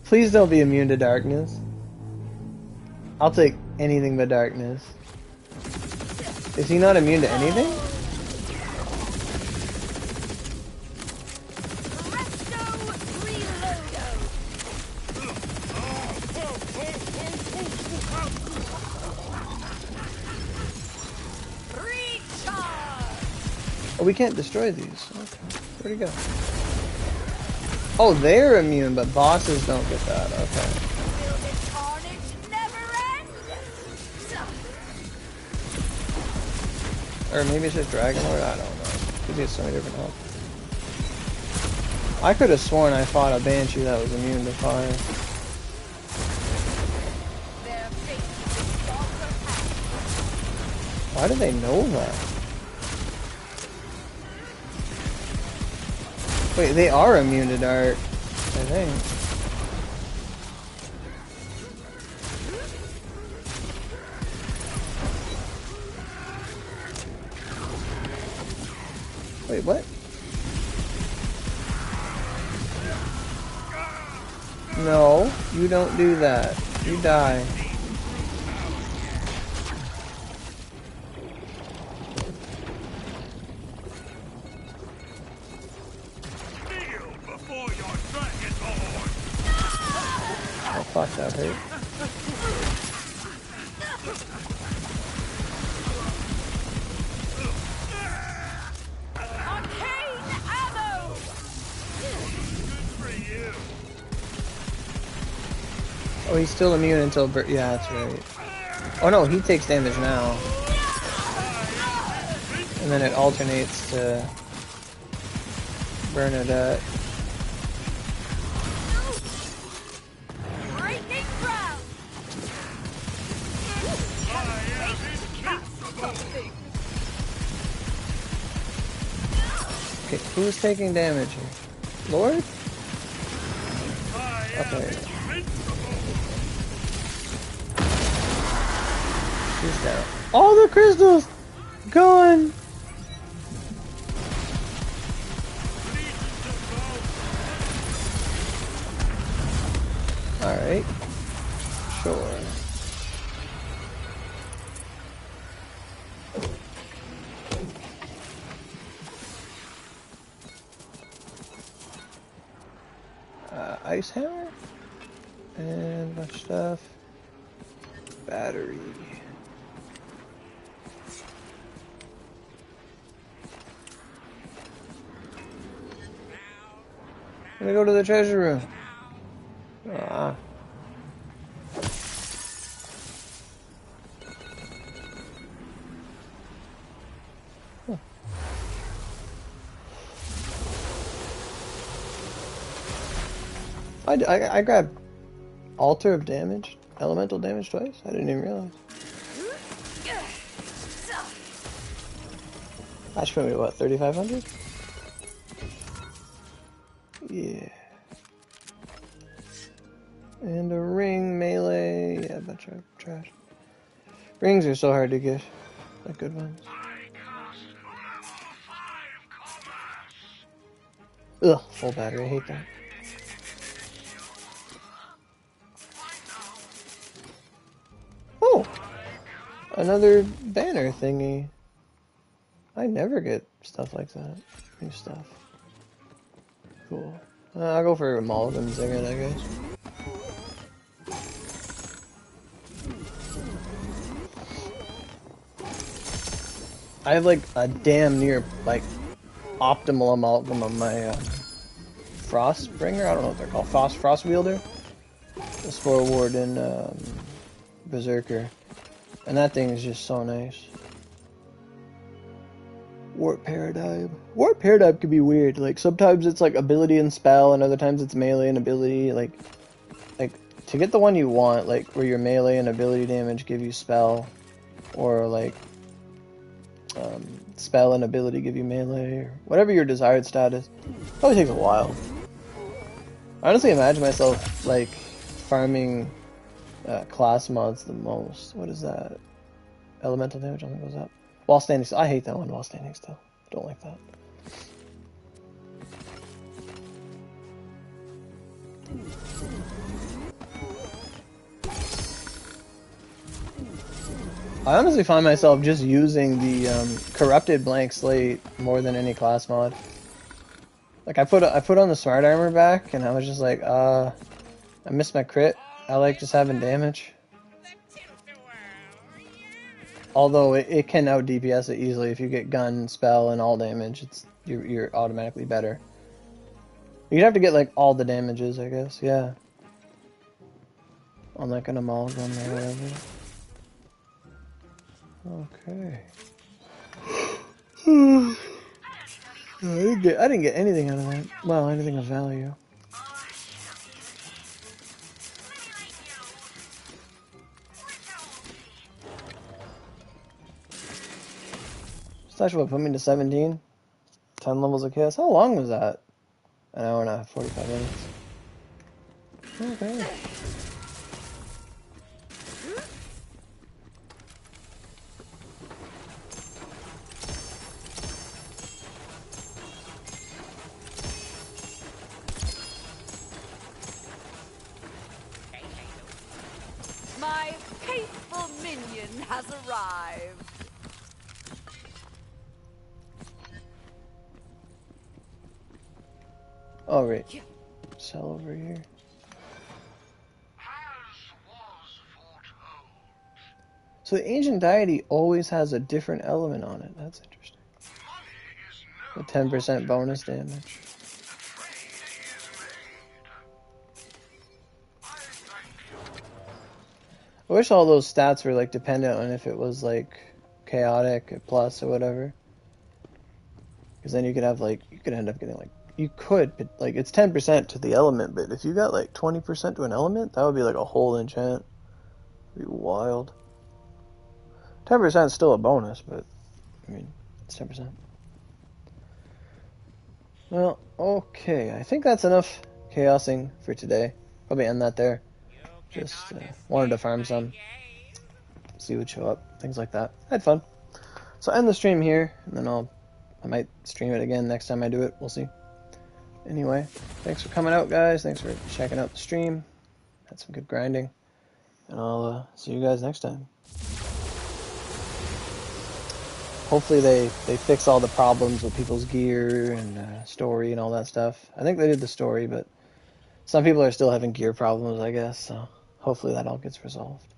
Speaker 1: Please don't be immune to darkness. I'll take anything but darkness. Is he not immune to anything? Oh, we can't destroy these. Okay. Where'd he go? Oh, they're immune, but bosses don't get that. Okay. Or maybe it's just Dragon Lord, I don't know. Could be so many different help. I could have sworn I fought a Banshee that was immune to fire. Why do they know that? Wait, they are immune to dark, I think. Wait, what? No, you don't do that. You die.
Speaker 3: Kneel before your dragonborn.
Speaker 1: Oh fuck, that hurt.
Speaker 2: Arcane ammo!
Speaker 3: Good for you.
Speaker 1: Oh, he's still immune until yeah, that's right. Oh no, he takes damage now. And then it alternates to Bernadette.
Speaker 2: Breaking ground!
Speaker 1: Okay, who's taking damage here? Lord? Okay. He's down. All the crystals gone. All right. Sure. Ice hammer and a bunch of stuff. Battery. Let me go to the treasure room. Ah. Huh. I grabbed altar of damage, elemental damage twice. I didn't even realize. That should put me what, 3,500? Yeah. And a ring, melee, yeah, a bunch of trash. Rings are so hard to get, like good ones. Ugh, full battery, I hate that. Oh! Another banner thingy. I never get stuff like that. New stuff. Cool. I'll go for amalgams again, I guess. I have like a damn near like optimal amalgam of my frost bringer. I don't know what they're called. Frost wielder. The spore ward in Berserker, and that thing is just so nice. Warp Paradigm. Warp Paradigm can be weird. Like sometimes it's like ability and spell, and other times it's melee and ability. Like to get the one you want, like where your melee and ability damage give you spell, or like spell and ability give you melee, or whatever your desired status. Probably takes a while. I honestly imagine myself like farming class mods the most. What is that? Elemental damage only goes up. While standing still. I hate that one, while standing still. Don't like that. I honestly find myself just using the corrupted blank slate more than any class mod. Like I put on the smart armor back, and I was just like, I missed my crit. I like just having damage. Although it can out DPS it easily if you get gun, spell, and all damage. You're automatically better. You'd have to get like all the damages, I guess. Yeah. On like an amalgam or whatever. Okay. I didn't get anything out of that. Well, anything of value. Slash what put me to 17? 10 levels of chaos. How long was that? An hour and a half, 45 minutes. Okay.
Speaker 2: My faithful minion has arrived.
Speaker 1: Oh, right. Sell over here. So the ancient deity always has a different element on it. That's interesting. A 10% bonus damage. I wish all those stats were like dependent on if it was like chaotic plus or whatever. Because then you could have like, you could end up getting like, you could, like, it's 10% to the element, but if you got like 20% to an element, that would be like a whole enchant. It'd be wild. 10% is still a bonus, but I mean, it's 10%. Well, okay, I think that's enough chaosing for today. Probably end that there. Just wanted to farm some, see what show up, things like that. I had fun. So end the stream here, and then I might stream it again next time I do it. We'll see. Anyway, thanks for coming out, guys. Thanks for checking out the stream. Had some good grinding. And I'll see you guys next time. Hopefully they fix all the problems with people's gear and story and all that stuff. I think they did the story, but some people are still having gear problems, I guess. So hopefully that all gets resolved.